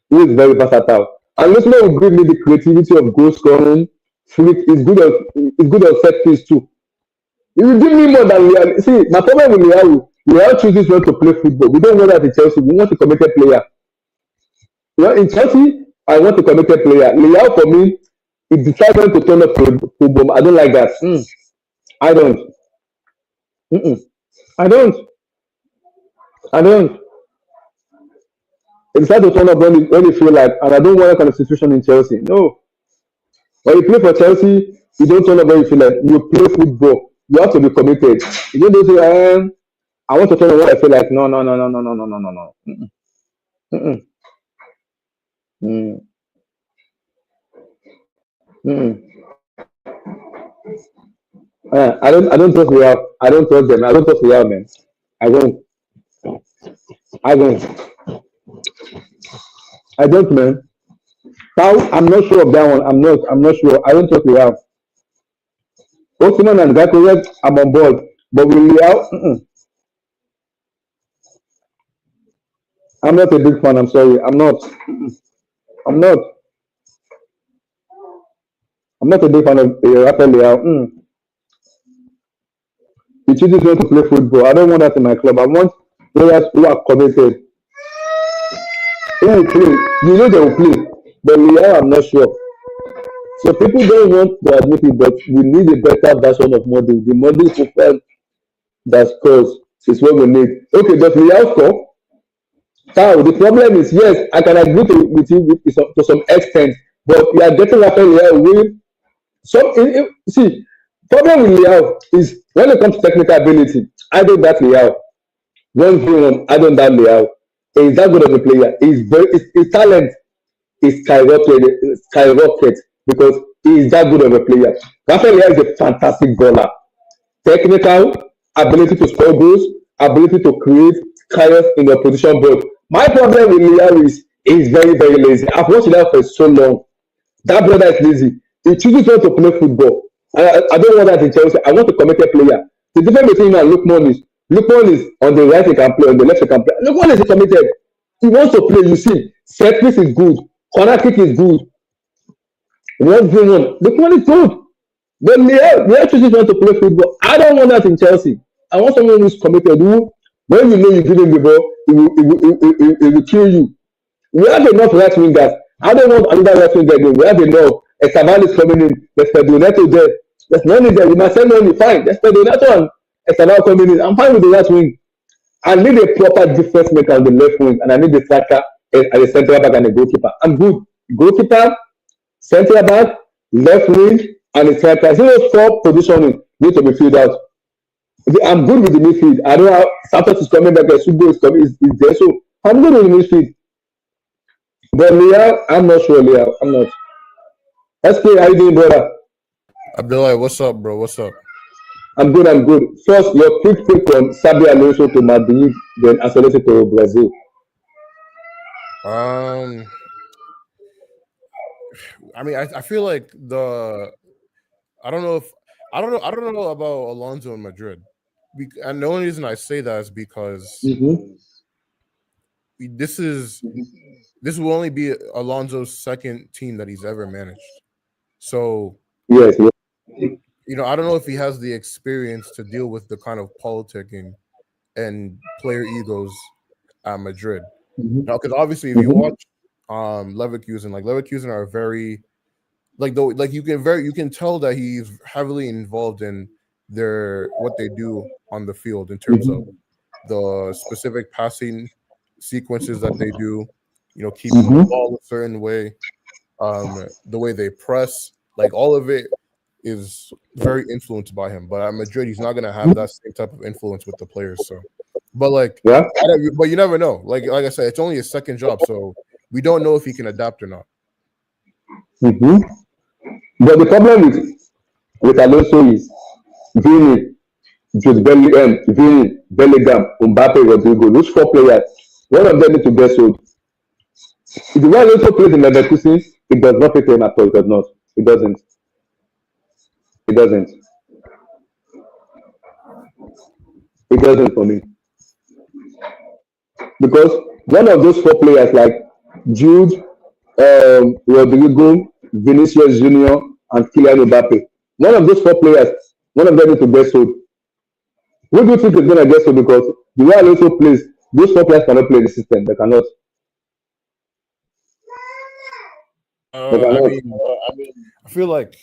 He is very versatile. And Lookman will give me the creativity of goal scoring. Flick is good at set piece too. He will give me more than Leao. See, my problem with Leao chooses not to play football. We don't want that in Chelsea. We want a committed player. You know, in Chelsea, I want a committed player. Leao for me, it decides when to turn up for football. I don't like that. I don't. Mm-mm. I don't. I don't. They decide to turn up when they feel like, and I don't want that kind of situation in Chelsea. No. When you play for Chelsea, you don't turn up when you feel like you play football. You have to be committed. You don't say, I want to turn up when I feel like, no, no, no, no, no, no, no, no, no, no. Mm-mm. Mm-mm. Mm-mm. Mm-mm. I don't trust Real. I don't trust them. I don't trust Real, man. I don't. I don't. I don't, man. Now, I'm not sure of that one. I'm not sure. I don't trust Real. Osimhen and Gakpo, I'm on board. But with Real, I'm not a big fan. I'm sorry. I'm not. I'm not. I'm not a big fan of Rafael Leao. He chooses not to play football. I don't want that in my club. I want players who are committed. Who will play? You know they will play. But Leao, I'm not sure. So people don't want to admit it, but we need a better version of model. The model profile that scores is what we need. Okay, does Leao score? Now the problem is yes, I can agree with you to some extent, but you are getting Rafael Leao with see problem with Leao is when it comes to technical ability, I don't that Leao. One thing on I don't that Leao. He's that good of a player. His talent is skyrocket because he is that good of a player. Rafael Leao is a fantastic baller. Technical, ability to score goals, ability to create chaos in the position. But my problem with Leao is he's very, very lazy. I've watched Leao for so long. That brother is lazy. He chooses not to play football. I don't want that in Chelsea. I want a committed player. The difference between him and Lookman is on the right he can play, on the left he can play. Lookman is committed. He wants to play. You see, set piece is good. Corner kick is good. What's going on? Lookman is good. But Leao chooses not to play football. I don't want that in Chelsea. I want someone who's committed. Who, when you know you give him the ball, he will kill you. We have enough right wingers. I don't want another right winger again. We have enough. Estaval is coming in. There's Pedroneto there. There's no need there. We must send money. Fine. There's Pedroneto and Estaval coming in. I'm fine with the right wing. I need a proper difference maker on the left wing, and I need a striker and a centre back and a goalkeeper. I'm good. Goalkeeper, centre back, left wing, and a striker. Zero four positioning need to be filled out. I'm good with the midfield. I know how Santos is coming back. Sugo is coming. Is there, so I'm good with the midfield. But Leao, I'm not sure. Leao, I'm not. SK, how you doing, brother? Abdullah, what's up, bro? What's up? I'm good. I'm good. First, your quick take on Sabi Alonso to Madrid, then Ancelotti to Brazil. Um, I mean, I feel like I don't know if I don't know about Alonso in Madrid, and the only reason I say that is because Mm-hmm. this is this will only be Alonso's second team that he's ever managed. So Yes. Yes. I don't know if he has the experience to deal with the kind of politicking and player egos at Madrid. Mm-hmm. Now, because obviously, if you Mm-hmm. watch Leverkusen are very like though like you can tell that he's heavily involved in what they do on the field in terms of Mm-hmm. the specific passing sequences that they do. Keeping the Mm-hmm. ball a certain way, the way they press, like all of it is very influenced by him. But at Madrid, he's not gonna have that same type of influence with the players. So, but like, Yeah. but you never know. Like I said, it's only his second job, so we don't know if he can adapt or not. Mm-hmm. But the problem with Alonso is Vini, Vini, Bellingham, Mbappe, Rodrigo. Those four players, one of them need to get sold. The way Alonso plays in Leverkusen, it does not fit him at all. It does not. It doesn't. It doesn't. It doesn't for me. Because one of those four players like Jude, Rodrigo, Vinicius Junior, and Kylian Mbappe, one of those four players, one of them need to get sold. Who do you think is going to get sold? Because the way Alonso plays, those four players cannot play the system. They cannot. They I cannot. mean, I feel like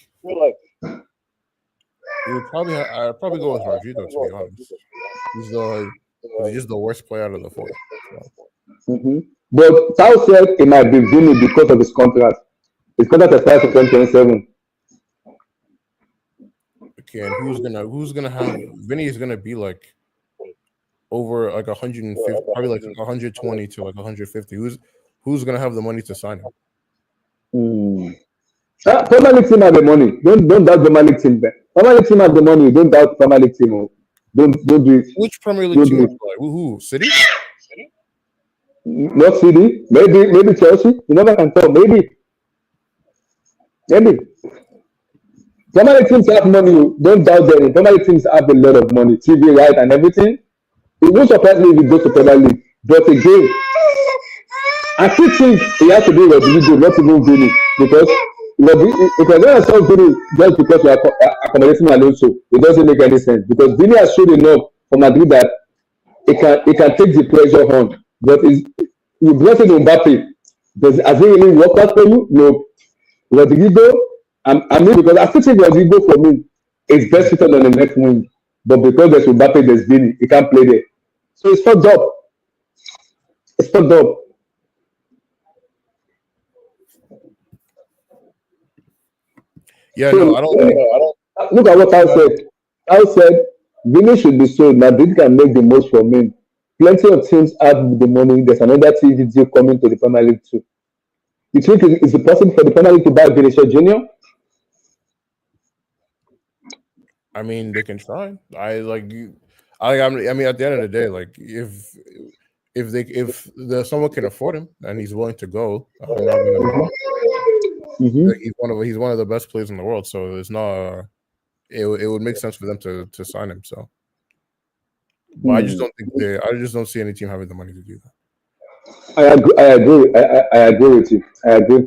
it would probably I'd probably go with Rodrigo, to be honest. He's the He's just the worst player out of the four. So, Mm-hmm. But Tao said it might be Vini because of his contract. His contract expires in 2027. okay, and who's gonna have Vinny is gonna be like over like 150, probably like 120 to like 150. Who's gonna have the money to sign him? Hmm. Premier League team have the money. Don't doubt Premier League team. Premier League team have the money. Don't doubt Premier League team. Oh. Don't do it. Which Premier League Don't team do would it. you like? Who? City? Not City. Maybe Chelsea. You never can tell. Maybe. Premier League teams have money. Oh. Don't doubt them. Premier League teams have a lot of money. TV right and everything. It won't surprise me if it goes to Premier League. But again, I still think it has to be Rodrigo, not even Vini, because if we're going to sell Vini just because we are accommodating Alonso, it doesn't make any sense. Because Vini has shown enough for Madrid that it can take the pressure on. But you brought in Mbappe. Has it really worked out for you? No. Rodrigo, I mean, because I still think Rodrigo for me is best fitted on the left wing. But because there's Mbappe, there's Vini, he can't play there. So it's fucked up. It's fucked up. Yeah, no, So I don't think. look at what I said. I said Vini should be sold. Madrid can make the most from him. Plenty of teams have the money. There's another TV deal coming to the Premier League too. You think is it possible for the Premier League to buy Vinicius Junior? I mean, they can try. I like you. I mean, at the end of the day, like if someone can afford him and he's willing to go, I'm not gonna. Mm-hmm. Like, he's one of the best players in the world, so it's not. It would make sense for them to sign him. So, but I just Hmm. don't think I just don't see any team having the money to do that. I agree. I agree. I agree with you. I agree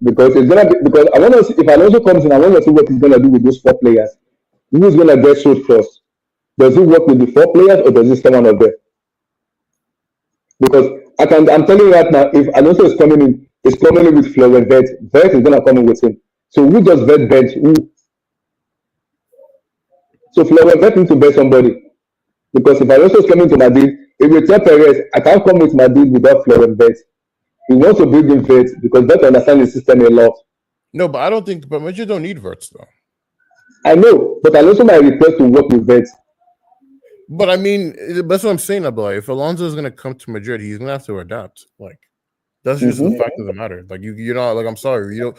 because it's gonna be because I want to see if Alonso comes in. I want to see what he's gonna do with those four players. Who's gonna get sold first? Does he work with the four players or does he stay one of them? Because I'm telling you right now, if Alonso is coming in, he's coming in with Florian Vert. Vert is gonna come in with him. So who does Vert bench? Who? So Florian Vert needs to bet somebody. Because if Alonso is coming to Madrid, if you tell Perez, I can't come with Madrid without Florian Vert. He wants to bring in Vert because Vert understands the system a lot. No, but I don't think. But Madrid don't need Verts though. I know, but Alonso might request to work with Vert. But I mean, that's what I'm saying. About if Alonso is gonna come to Madrid, he's gonna have to adapt. Like that's just the Mm-hmm. fact of the matter. Like you're not like I'm sorry, you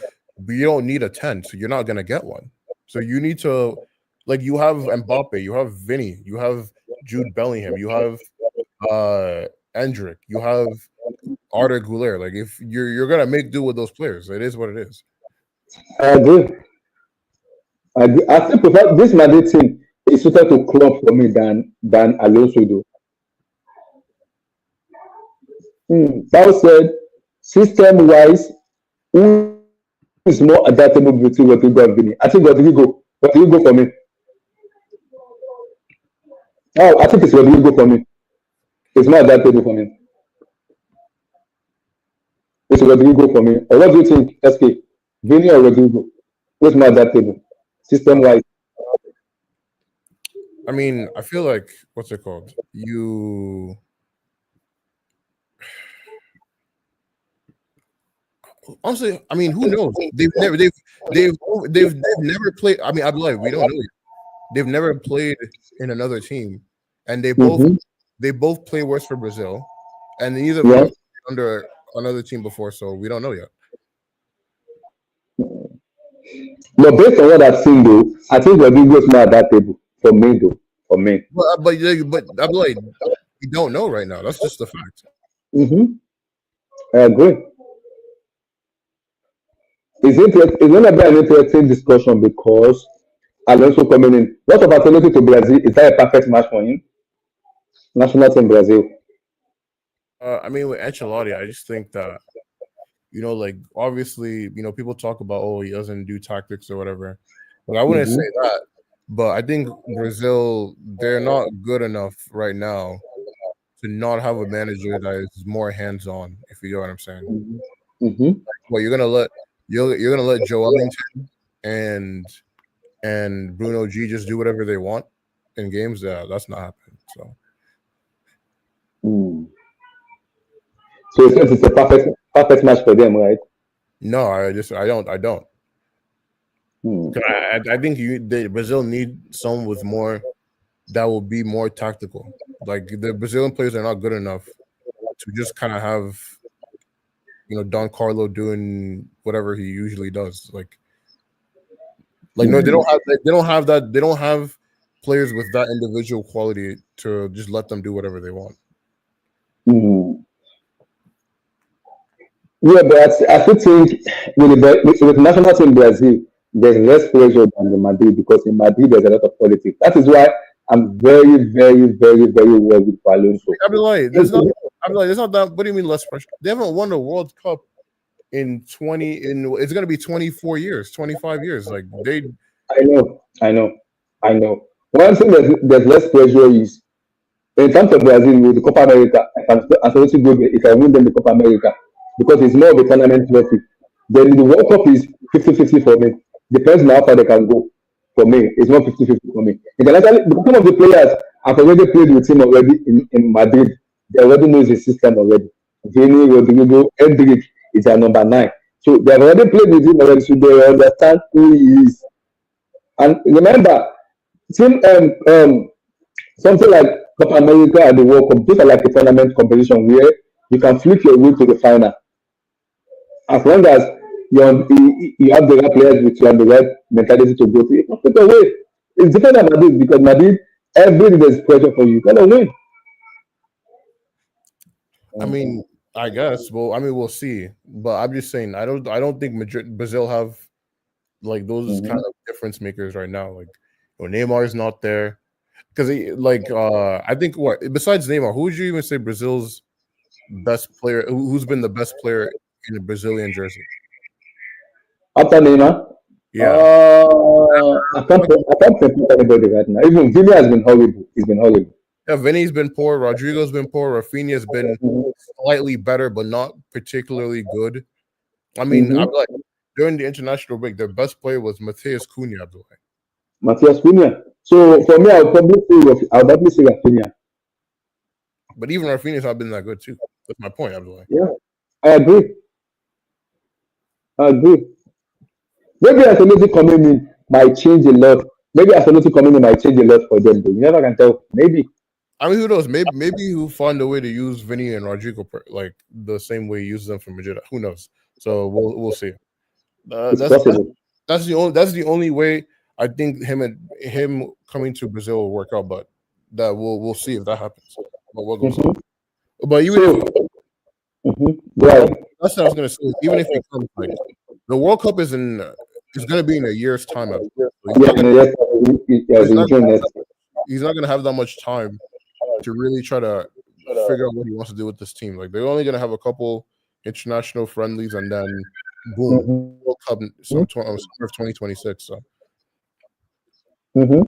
don't need a 10, so you're not gonna get one. So you need to like you have Mbappe, you have Vinny, you have Jude Bellingham, you have Endrick, you have Arda Güler. Like if you're gonna make do with those players, it is what it is. I agree. I still prefer this Madrid team is suited to club for me than Alonso do. Paul said, system wise, who is more adaptable between Rodrigo and Vini? I think Rodrigo. Rodrigo for me. Oh, I think it's Rodrigo for me. It's more adaptable for me. It's Rodrigo for me. Or what do you think, SK? Vini or Rodrigo? Who's more adaptable? System wise. I mean, I feel like what's it called? You honestly, I mean, who knows? They've they've never played. I mean, I'm like, we don't know yet. They've never played in another team, and Mm-hmm. they both play worse for Brazil, and neither of them Yeah. have played under another team before, so we don't know yet. But based on what I've seen, though, I think Rodrigo's not at that table for me, though. For me. But I'm like, we don't know right now. That's just the fact. Mm-hmm. I agree. It's going to be an interesting discussion because Alonso coming in. What of Ancelotti to Brazil? Is that a perfect match for him? National team Brazil. I mean, with Ancelotti, I just think that like obviously, people talk about he doesn't do tactics or whatever. But I wouldn't say Mm-hmm. that. But I think Brazil, they're not good enough right now to not have a manager that is more hands on. If you know what I'm saying. Mm-hmm. Well, you're gonna let Joe Ellington and Bruno G just do whatever they want in games. That's not happening. So Mm. So it's a perfect match for them, right? no, I don't. Mm. 'Cause I think Brazil need someone with more that will be more tactical. Like the Brazilian players are not good enough to just kind of have Don Carlo doing whatever he usually does. Like no, Mm. they don't have players with that individual quality to just let them do whatever they want. Mm. Yeah, but I still think with national team Brazil, there's less pressure than the Madrid because in Madrid there's a lot of politics. That is why I'm very, very, very, very worried for Alonso. I'd be like, there's not. I'd be like, there's not that. What do you mean less pressure? They haven't won a World Cup in 20. In it's gonna be 24 years, 25 years. Like they. I know, I know, I know. One thing there's less pressure is in terms of Brazil with the Copa America, I can also go there if I win them the Copa America because it's more of a tournament trophy. Then the World Cup is 50-50 for me. Depends on how far they can go. For me, it's not 50-50 for me. Internationally, some of the players have already played with him already in Madrid. They already know his system already. Vini, Rodrigo, Hendrick is their number 9. So they have already played with him already, so they understand who he is. And remember, team something like Copa America and the World Cup, those are like a tournament competition where you can flip your way to the final. As long as you have the right players with you and the right mentality to go to it, flip away. It's different than Madrid because Madrid, everything there's pressure for you. You're gonna win. I mean, I guess. Well, I mean, we'll see. But I'm just saying, I don't think Brazil have like those kind Mm-hmm. of difference makers right now. Like, Neymar is not there because I think what besides Neymar, who would you even say Brazil's best player? Who's been the best player in a Brazilian jersey? After Neymar, Yeah, I can't pinpoint anybody right now. Even Vini has been horrible. He's been horrible. yeah. Vinny's been poor. Rodrigo's been poor. Rafinha's been Mm-hmm. slightly better, but not particularly good. I mean, I'm Mm-hmm. like during the international break, their best player was Mateus Cunha. By the way. Matthias Cunha. So for me, I'll probably say Rafinha. But even Rafinha's not been that good too. That's my point. By the way. Yeah, I agree. I agree. Maybe Ancelotti coming in might change a lot. Maybe Ancelotti coming in might change a lot for them. But you never can tell. Maybe I mean, who knows? Maybe he'll find a way to use Vinny and Rodrigo like the same way he uses them for Madrid. Who knows? So we'll see. Uh, it's that's that's possible. that's the only way I think him coming to Brazil will work out. But that we'll see if that happens. But what goes on. Mm-hmm. But even if So, mm-hmm. oh, Right. that's what I was gonna say. Even if he comes, like the World Cup is gonna be in a year's time. So Yeah, and yes, yes, he's in not June next. he's not gonna have that much time to really try to figure out what he wants to do with this team. Like they're only gonna have a couple international friendlies and then boom, Mm-hmm. World Cup. So summer of 2026. So Mm-hmm.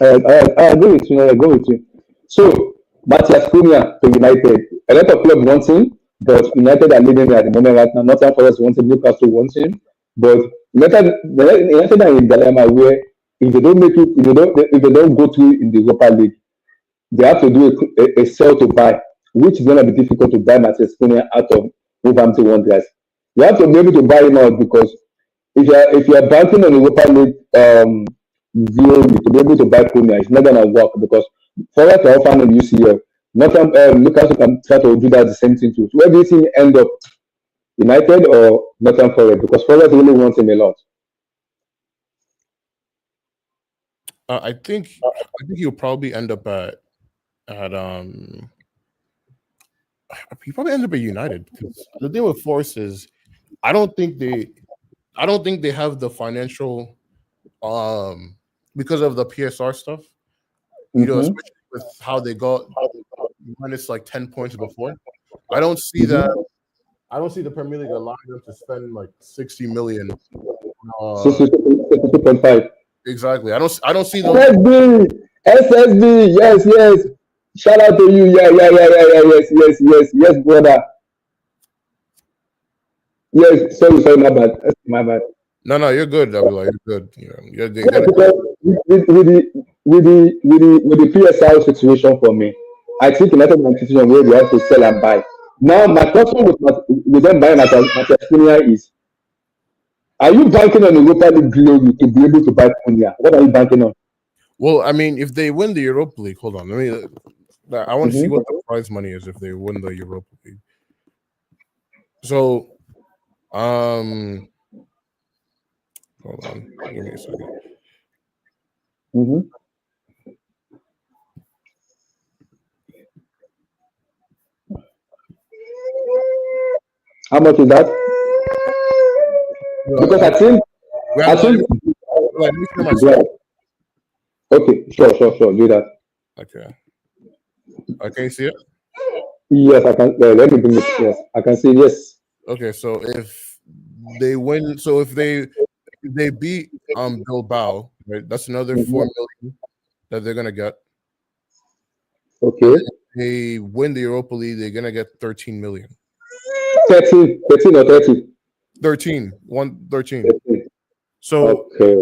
I agree with you. I agree with you. So, Matthias Cunha to United. A lot of clubs want him, but United are leading at the moment right now. Nottingham Forest wants him, Newcastle wants him, but United are in dilemma where If they don't make it, if they don't go through in the Europa League, they have to do a sell to buy, which is gonna be difficult to buy Manchester out of Wolverhampton Wanderers. You have to be able to buy him out because if you are banking on Europa League view to be able to buy Cunha, it's not gonna work because forward to offer on the UCL, Northam Newcastle can try to do that the same thing too. So where do you think end up? United or Northern Forest? Because Forest really wants him a lot. I think he'll probably end up at he probably end up at United because the thing with Forest is I don't think they I don't think they have the financial um because of the PSR stuff, Mm-hmm. especially with how they got minus like 10 points before. I don't see Mm-hmm. that I don't see the Premier League allowing them to spend like 60 million. Uh 62.5. exactly. I don't see them. SSB, SSB, yes, yes. Shout out to you. Yeah, yeah, yeah, yeah, yeah, yes, yes, yes, yes, brother. Yes, sorry, sorry, my bad. My bad. No, you're good, Abdullah. You're good. You're Yeah, gonna because with the PSL situation for me, I think United is in a situation where they have to sell and buy. Now, my question with them buying Macedonia is: are you banking on Europa League glory to be able to buy Cunha? What are you banking on? well, I mean, if they win the Europa League, hold on. Let me I want to see Mm-hmm. what the prize money is if they win the Europa League. So, um, hold on, give me a second. Mm-hmm. How much is that? Well, Because I let think, me, let me share my screen. yeah. Okay, sure, sure, sure. Do that. Okay, can you see it? Yes, I can. Let me bring it. Yes, I can see. Yes. Okay, so if they win, so if they beat Bilbao, right, that's another Mm-hmm. 4 million that they're gonna get, and Okay. then if they win the Europa League, they're gonna get 13 million. 13, 13 or 30. 13. 13. So Okay.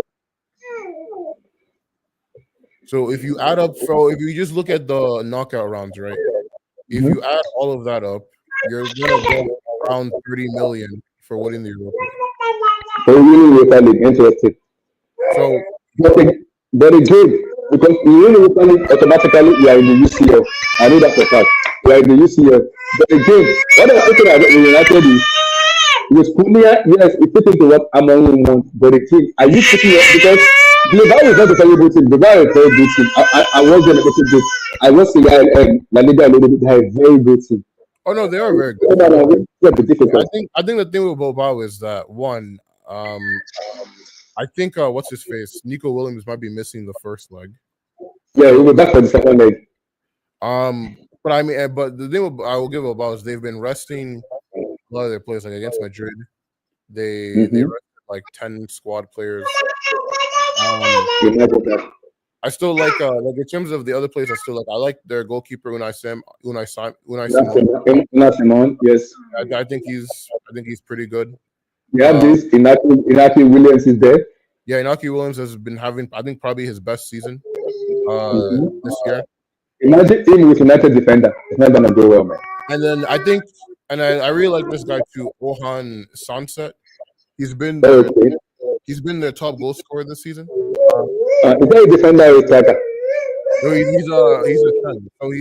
if you add up, so if you just look at the knockout rounds, right? If Mm-hmm. you add all of that up, you're gonna get around 30 million for winning the Europa League. So really, Europa League, interesting. So But, but again, because you really Europa League, automatically you are in the UCL. I know that for a fact. You are in the UCL. But again, what I'm thinking about with United is with Cunha, yes, it fit into what Amorim wants. But again, are you putting it because Bilbao is not a very good team. Bilbao is a very good team. I was going to put this. I was saying La Liga a little bit. They are a very good team. oh no, they are a very good So team. it's going to be I difficult. think I think the thing with Bilbao is that one, um, I think what's his face, Nico Williams might be missing the first leg. Yeah, So we'll be back for the second leg. but I mean, but the thing I will give Bilbao is they've been resting a lot of their players. Like against Madrid, they Mm-hmm. rested like 10 squad players. Um, Imagine that. I still like in terms of the other players. I like their goalkeeper Unai That's Simon. That's Simon. Yes. I think he's pretty good. We have Uh, this Inaki Williams is there. yeah, Inaki Williams has been having I think probably his best season Mm-hmm. this year. Imagine him with United defender. It's not gonna go well, man. And then I really like this guy too, Orhan Sunset. He's been their Okay. he's been their top goal scorer this season. Uh, Is that a defender or a striker? no, he's a 10. So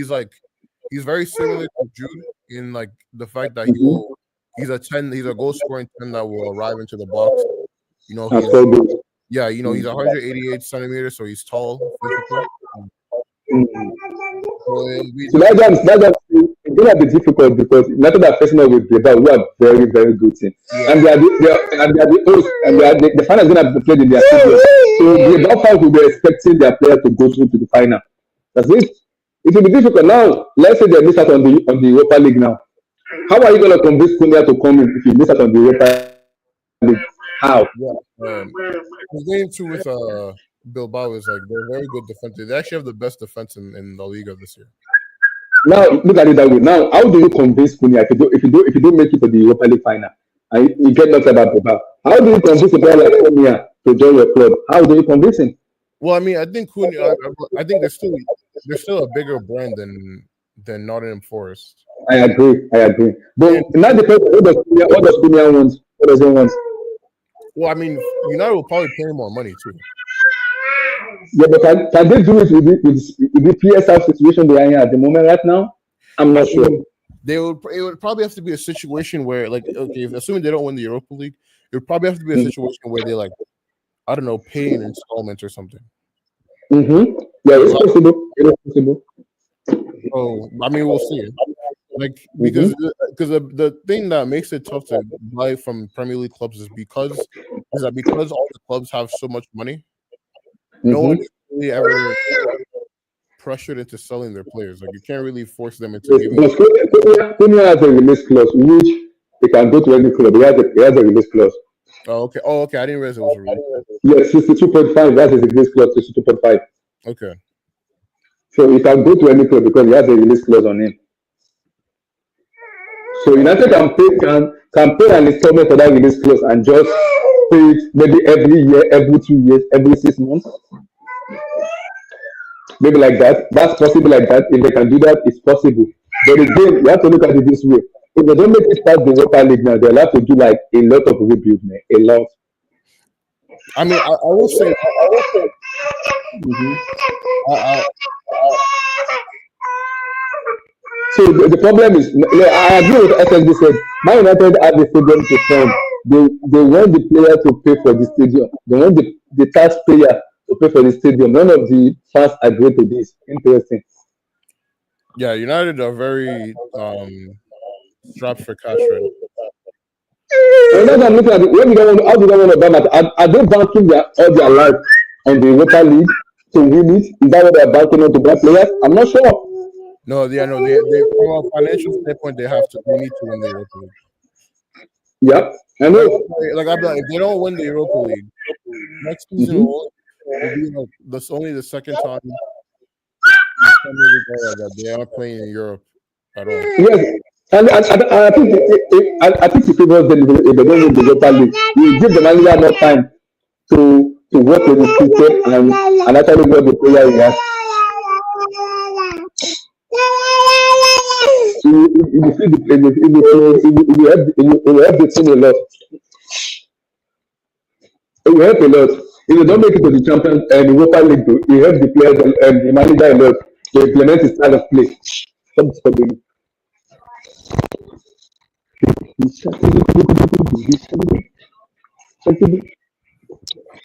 he's very similar to Jude in like the fact that Mm-hmm. he's a 10, he's a goal scoring 10 that will arrive into the box. That's He's so good. he's 188 centimeters, so he's tall, physical. Um, Mm-hmm. So it'll be So definitely it's gonna be difficult because United are facing up with Bilbao, who are very, very good team. yeah. And they are the host, and the final is gonna be played in their stadium. So Bilbao fans will be expecting their players to go through to the final. That's it. It will be difficult now. Let's say they miss out on the Europa League now. How are you gonna convince Cunha to come in if you miss out on the Europa League? How? Yeah. The game too with Bilbao is like they're very good defensive. They actually have the best defense in the Liga this year. Now look at it that way. Now, how do you convince Cunha if you don't make it to the Europa League final and you get knocked about Bilbao? How do you convince a player like Cunha to join your club? How do you convince him? Well, I mean, I think I think they're still a bigger brand than Nottingham Forest. I agree. I agree. But And now depends what does Premier want? What does he want? well, I mean, United will probably pay more money too. Yeah, but can they do it with the PSL situation they are in at the moment right now? I'm I not sure. mean, it would probably have to be a situation where, like, okay, assuming they don't win the Europa League, it would probably have to be a situation where they, like, I don't know, pay in installments or something. Mm-hmm. Yeah, it's So, possible. It is possible. I mean, we'll see. Like, Mm-hmm. because the thing that makes it tough to buy from Premier League clubs is because all the clubs have so much money, no one Mm-hmm. is really ever pressured into selling their players. Like, you can't really force them into Yes, giving. but Premier has a release clause, which they can go to any club. He has a release clause. Oh, okay. Oh, okay. I didn't realize it was a release. Yes, 62.5. That's his release clause, 62.5. Okay. So he can go to any club because he has a release clause on him. So United can pay an installment for that release clause and just pay it maybe every year, every 2 years, every 6 months, maybe like that. That's possible like that. If they can do that, it's possible. But again, you have to look at it this way. If they don't make it past the Europa League now, they'll have to do like a lot of rebuild, man. A lot. I mean, I will say, Mhm. I So the problem is, I agree with SSB said, Man United have the stadium to fund. They want the player to pay for the stadium. They want the taxpayer to pay for the stadium. None of the fans agree to this. Interesting. yeah, United are very strapped for cash right now. And that's what I'm looking at it. When do they want, how do they want to ban it? Are they banking all their life on the Europa League to win it? Is that what they're banking on to buy players? I'm not sure. No, yeah, no, they from a financial standpoint, they need to win the Europa League. Yeah, I Like, know. I'm like, if they don't win the Europa League, next season Mm-hmm. will be like that's only the second time in the Premier League era that they are playing in Europe at all. Yes, and I think the favors them if they don't win the Europa League. You give the manager more time to work with the system and actually work the player he has. You will feel the it will help the team a lot. It will help a lot. If you don't make it to the Champions and Europa League, it will help the players and the manager a lot to implement his style of play. Stop disturbing me.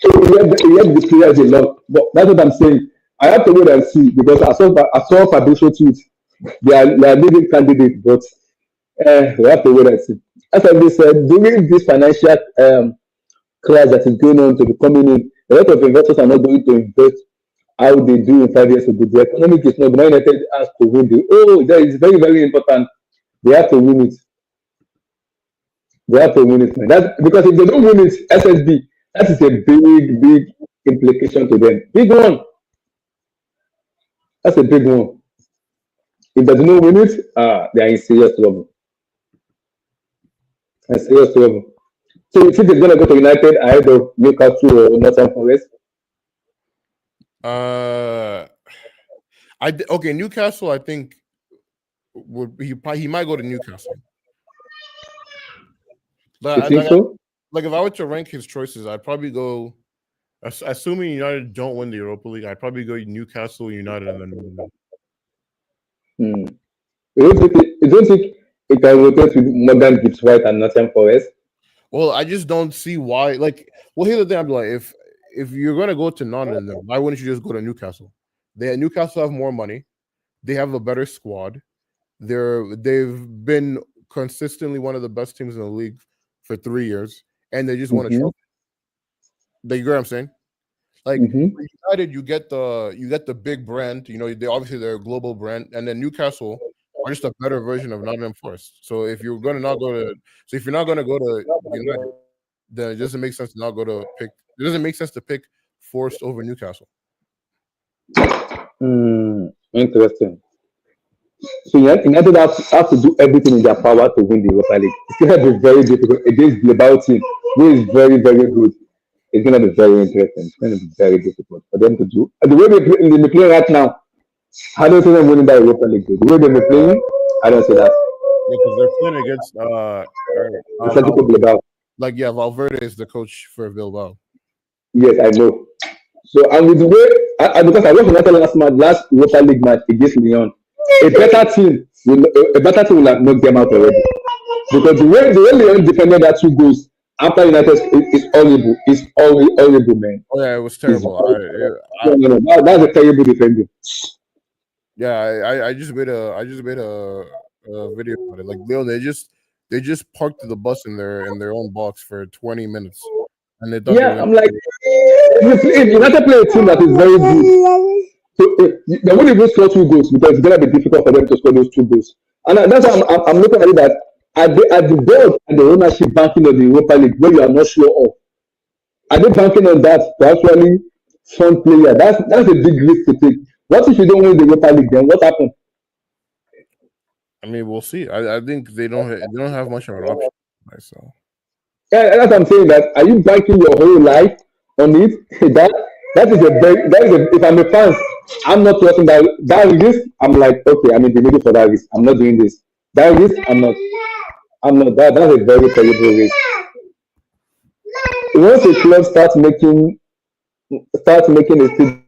So he helped the players a lot. But that's what I'm saying. I have to wait and see because I saw Fabrizio tweet. They are leading candidates, but we have to wait and see. As I said, during this financial class that is going on to be coming in, a lot of investors are not going to invest how they do in 5 years ago. The economic is not. The Man United has to win the. Oh, that is very very important. They have to win it. They have to win it, man. That's because if they don't win it, SSB, that is a big, big implication to them. Big one. That's a big one. If they do not win it, they are in serious trouble. In serious trouble. So you think they're gonna go to United ahead of Newcastle or Nottingham Forest? Uh, okay, Newcastle. I think he might go to Newcastle. You Like, think like, so? like if I were to rank his choices, I'd probably go. Assuming United don't win the Europa League, I'd probably go Newcastle, United, and then. Hmm. You don't think it can rotate with Morgan Gibbs White and Nottingham Forest? Well, I just don't see why. Like, well, here's the thing. I'm like, if you're gonna go to Nottingham, why wouldn't you just go to Newcastle? Newcastle have more money. They have a better squad. They've been consistently one of the best teams in the league for 3 years, and they just won a Mm-hmm. trophy. You get what I'm saying? Like Mm-hmm. for United, you get the big brand. You know, they're a global brand, and then Newcastle are just a better version of Nottingham Forest. So if you're not gonna go to United, then it doesn't make sense to not go to pick. It doesn't make sense to pick Forest over Newcastle. Interesting. So United have to do everything in their power to win the Europa League. It's going to be very difficult against Bilbao team, who is very, very good. it's gonna be very interesting. It's gonna be very difficult for them to do. And the way they play right now, I don't see them winning that Europa League. The way they're playing, I don't see that. Yeah, because they're playing against Atletico Valverde. Bilbao. Like yeah, Valverde is the coach for Bilbao. Yes, I know. So and with the way, because I watched United last Europa League match against Lyon, a better team will have knocked them out already. Because the way Lyon defended that two goals after United is horrible. It's horrible, man. Oh yeah, it was It's terrible. no. That's a terrible defending. Yeah, I just made a video about it. Like Leo, they just parked the bus in their own box for 20 minutes, and they thought they were Yeah, gonna. I'm like, if United play a team that is very good, so they won't even score two goals because it's gonna be difficult for them to score those two goals. And that's why I'm looking at it that at the board and the ownership banking of the Europa League where you are not sure of. Are they banking on that to actually fund player? That's a big risk to take. What if you don't win the Europa League? Then what happens? I mean, we'll see. I think they don't have much of an option. So Yeah, that's what I'm saying. That are you banking your whole life on it? That is a if I'm a fan, I'm not trusting that risk. I'm like, okay, I'm in the middle for that risk. I'm not doing this. That risk, I'm not. I'm not. That's a very terrible risk. Once a club starts making a stadium,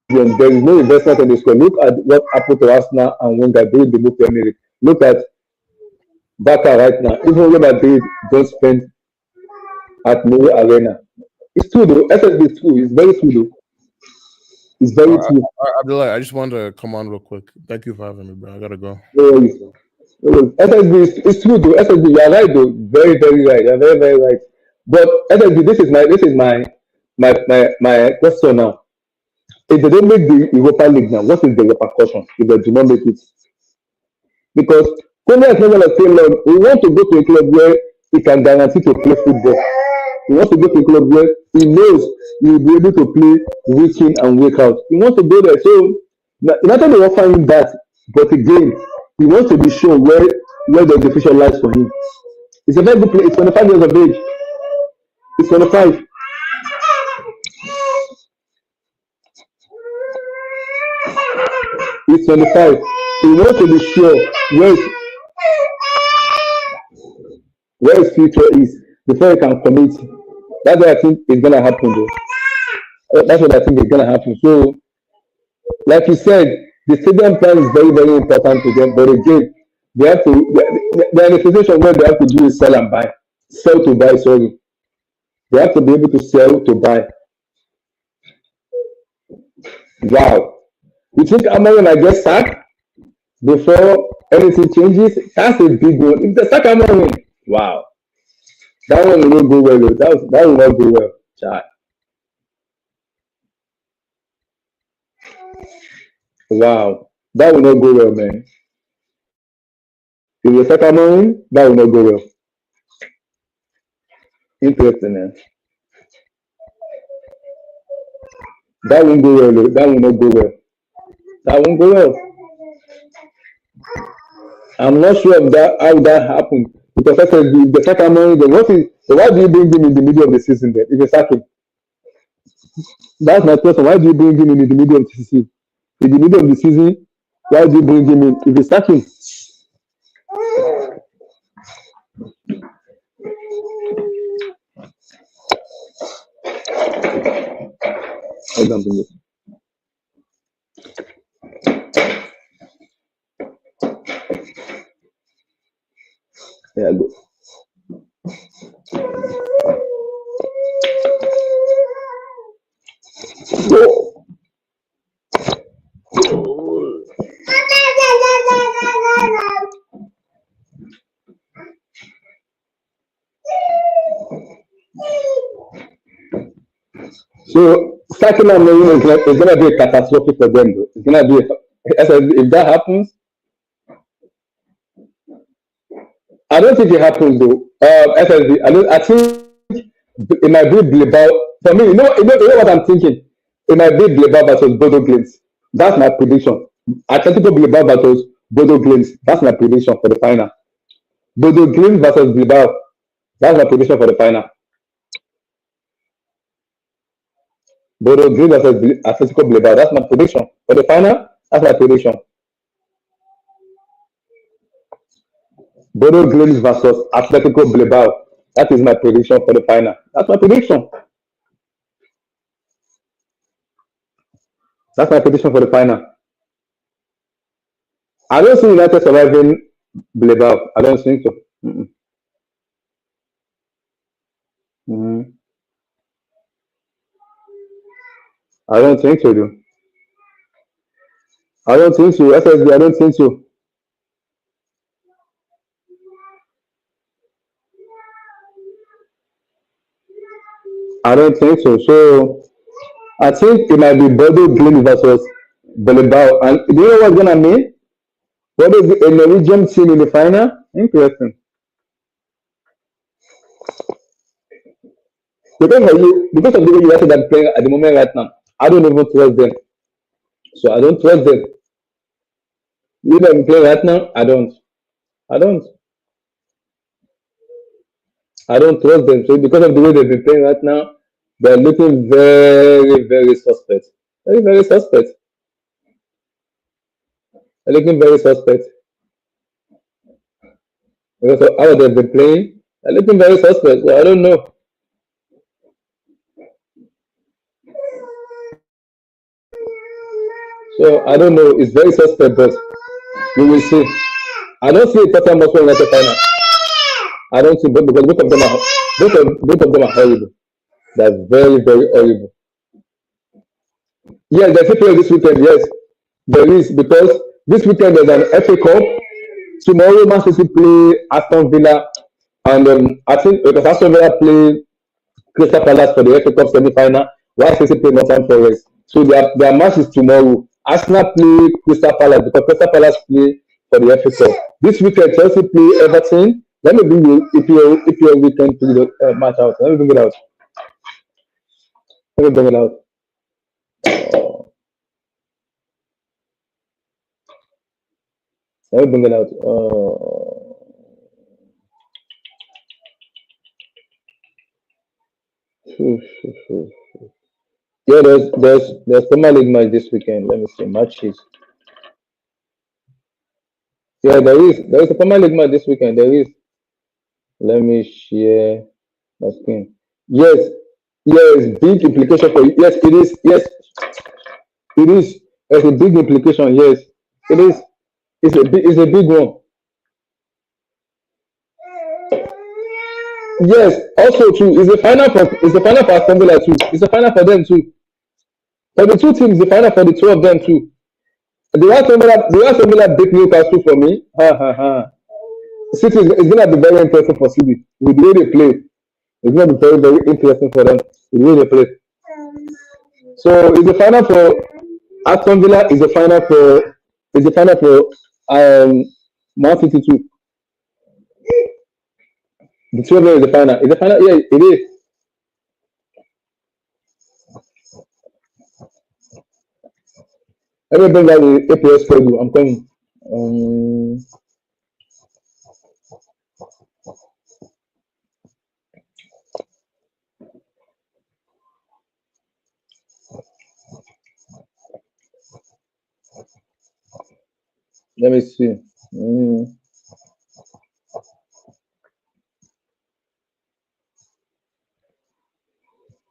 there is no investment in the squad. Look at what happened to Arsenal and Wenger during the move to Emirates. Look at Barca right now. Even Real Madrid don't spend at no arena. It's true though. SSB is true. It's very true though. It's very true. Abdullah, I just wanted to come on real quick. Thank you for having me, bro. I gotta go. No worries. No worries. SSB is it's true though. SSB, you are right though. Very, very right. You are very, very right. But SSB, this is my question now. If they don't make the Europa League now, what is the repercussion if they do not make it? Because Konya is not going to stay long. We want to go to a club where he can guarantee to play football. He wants to go to a club where he knows he will be able to play week in and week out. He wants to go there. So United will offer him that, but again, he wants to be sure where the future lies for him. He's a very good player. He's 25 years of age. He's 25. He's 25. He wants to be sure where his future is before he can commit. That's what I think is gonna happen though. That's what I think is gonna happen. So, like you said, the stadium plan is very, very important to them. But again, they're in a position where they have to do is sell and buy. Sell to buy, sorry. They have to be able to sell to buy. Wow. You think Amarin might get sacked before anything changes? That's a big one. If they sack Amarin, wow. That one will not go well. That will not go well. Child. Wow. That will not go well, man. If they sack Amarin, that will not go well. Interesting, man. That won't go well. That will not go well. That won't go well. I'm not sure of that how that happened because I said the sack Amarin. Why do you bring him in the middle of the season then? If you sack him, that's my question. Why do you bring him in the middle of the season? In the middle of the season, why do you bring him in? If you sack him, hold on, please. Yeah, go. Go. So sacking Amarin is gonna be a catastrophe for them though. It's gonna be if that happens, I don't think it happens though. SSD, I think it might be Bilbao. For me, you know what I'm thinking? It might be Bilbao versus Bodo Glimt. That's my prediction. Atletico Bilbao versus Bodo Glimt. That's my prediction for the final. Bodo Glimt versus Bilbao. That's my prediction for the final. Bodo Glimt versus Atletico Bilbao. That's my prediction for the final. That's my prediction. Bodo Glimt versus Atletico Bilbao. That is my prediction for the final. That's my prediction. That's my prediction for the final. I don't see United surviving Bilbao. I don't think so. Mm-mm. Mm-mm. I don't think so, dude. I don't think so. SSB, I don't think so. I don't think so. So I think it might be Bodo Glimt versus Bilbao. And do you know what's gonna mean? Bodo a Norwegian team in the final? Interesting. Because of the way United are playing at the moment right now, I don't even trust them. So I don't trust them. You know them playing right now, I don't. I don't. I don't trust them. So because of the way they've been playing right now, they're looking very, very suspect. Very, very suspect. They're looking very suspect. Because of how they've been playing, they're looking very suspect. So I don't know. So I don't know. It's very suspect, but we will see. I don't see Tottenham Hotspur United final. I don't see both because both of them are horrible. They're very, very horrible. Yes, there's a play this weekend. Yes, there is because this weekend there's an FA Cup. Tomorrow, Man City play Aston Villa, and I think because Aston Villa play Crystal Palace for the FA Cup semi-final, while City play Nottingham Forest. So their match is tomorrow. Arsenal play Crystal Palace because Crystal Palace play for the FA Cup. This weekend, Chelsea play Everton. Let me bring you EPL weekend to the match out. Let me bring it out. Let me bring it out. Let me bring it out. Yeah, there's Premier League match this weekend. Let me see matches. Yeah, there is a Premier League match this weekend. There is. Let me share my screen. Yes, yes, big implication for you. Yes, it is. Yes, it is. There's a big implication. Yes, it is. It's a big one. Yes, also too. It's the final for Aston Villa too. It's the final for them too. For the two teams, the final for the two of them too. The Aston Villa beat Newcastle for me. Ha ha ha. City is gonna be very interesting for City with the way they play. It's gonna be very very interesting for them with the way they play. So it's the final for Aston Villa. Is the final for Man City too. The two of them is the final. Is the final? Yeah, it is. Let me bring out the APS schedule. I'm coming. Um, let me see. Mm.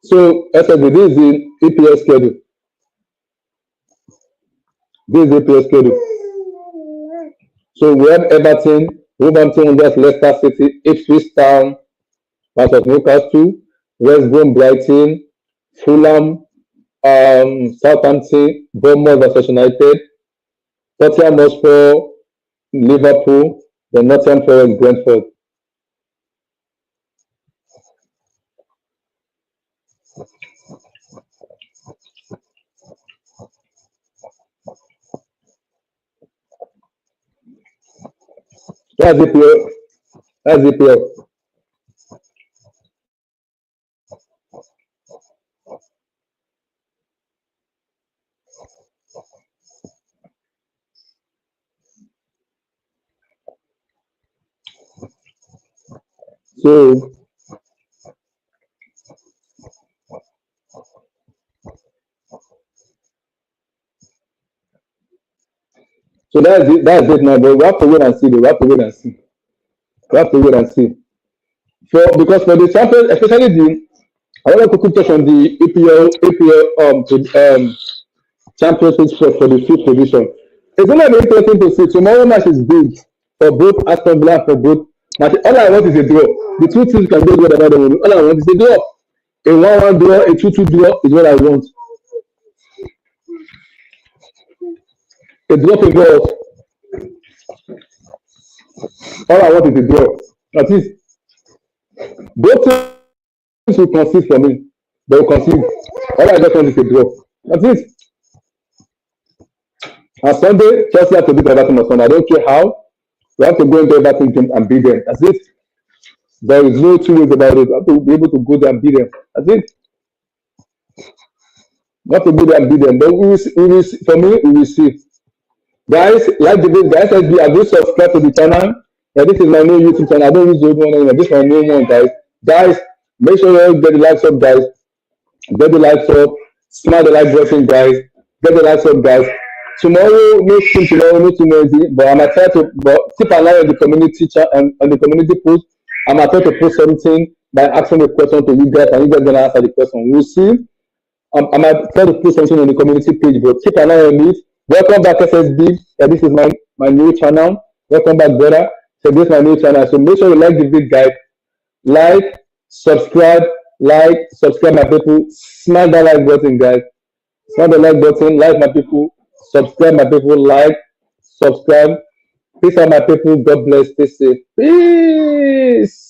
So, SSB, this is the APS schedule. This is the APS schedule. So we have Everton, Wolverhampton vs Leicester City, Ipswich Town versus Newcastle, West Brom Brighton, Fulham, Southampton, Bournemouth vs United, Tottenham Hotspur, Liverpool, the Nottingham Forest, Brentford. That's EPL. That's EPL. So So that's it. That's it now. But we have to wait and see. We have to wait and see. We have to wait and see. Because for the champions, especially I want to quickly touch on the APL championship for the fifth position. It's going to be interesting to see. Tomorrow match is big for both Aston Villa, for both. All I want is a draw. The two teams can do whatever they want. All I want is a draw. A 1-1 draw, a 2-2 draw is what I want. A draw to draw. All I want is a draw. At least both teams will concede for me. They will concede. All I just want is a draw. At least. On Sunday, Chelsea have to beat Everton on Sunday. I don't care how. We have to go into Everton game and beat them. That's it. There is no two ways about it. We have to be able to go there and beat them. That's it. We have to go there and beat them. But for me, we will see. Guys, like the video, guys, do subscribe to the channel. Yeah, this is my new YouTube channel. I don't use the old one anymore. This is my new one, guys. Guys, make sure you get the likes up, guys. Get the likes up. Smash the like button, guys. Get the likes up, guys. Tomorrow, no team tomorrow, no too noisy. But I'm gonna try to keep an eye on the community chat and on the community post. I'm gonna try to post something by asking a question to you guys, and you guys gonna answer the question. We'll see. I'm gonna try to post something on the community page, but keep an eye on it. Welcome back, SSB. This is my new channel. Welcome back, brother. So this is my new channel. So make sure you like the video, guys. Subscribe, my people. Smash that like button, guys. Smash the like button, like my people. Subscribe, my people. Subscribe. Peace out, my people. God bless. Stay safe. Peace.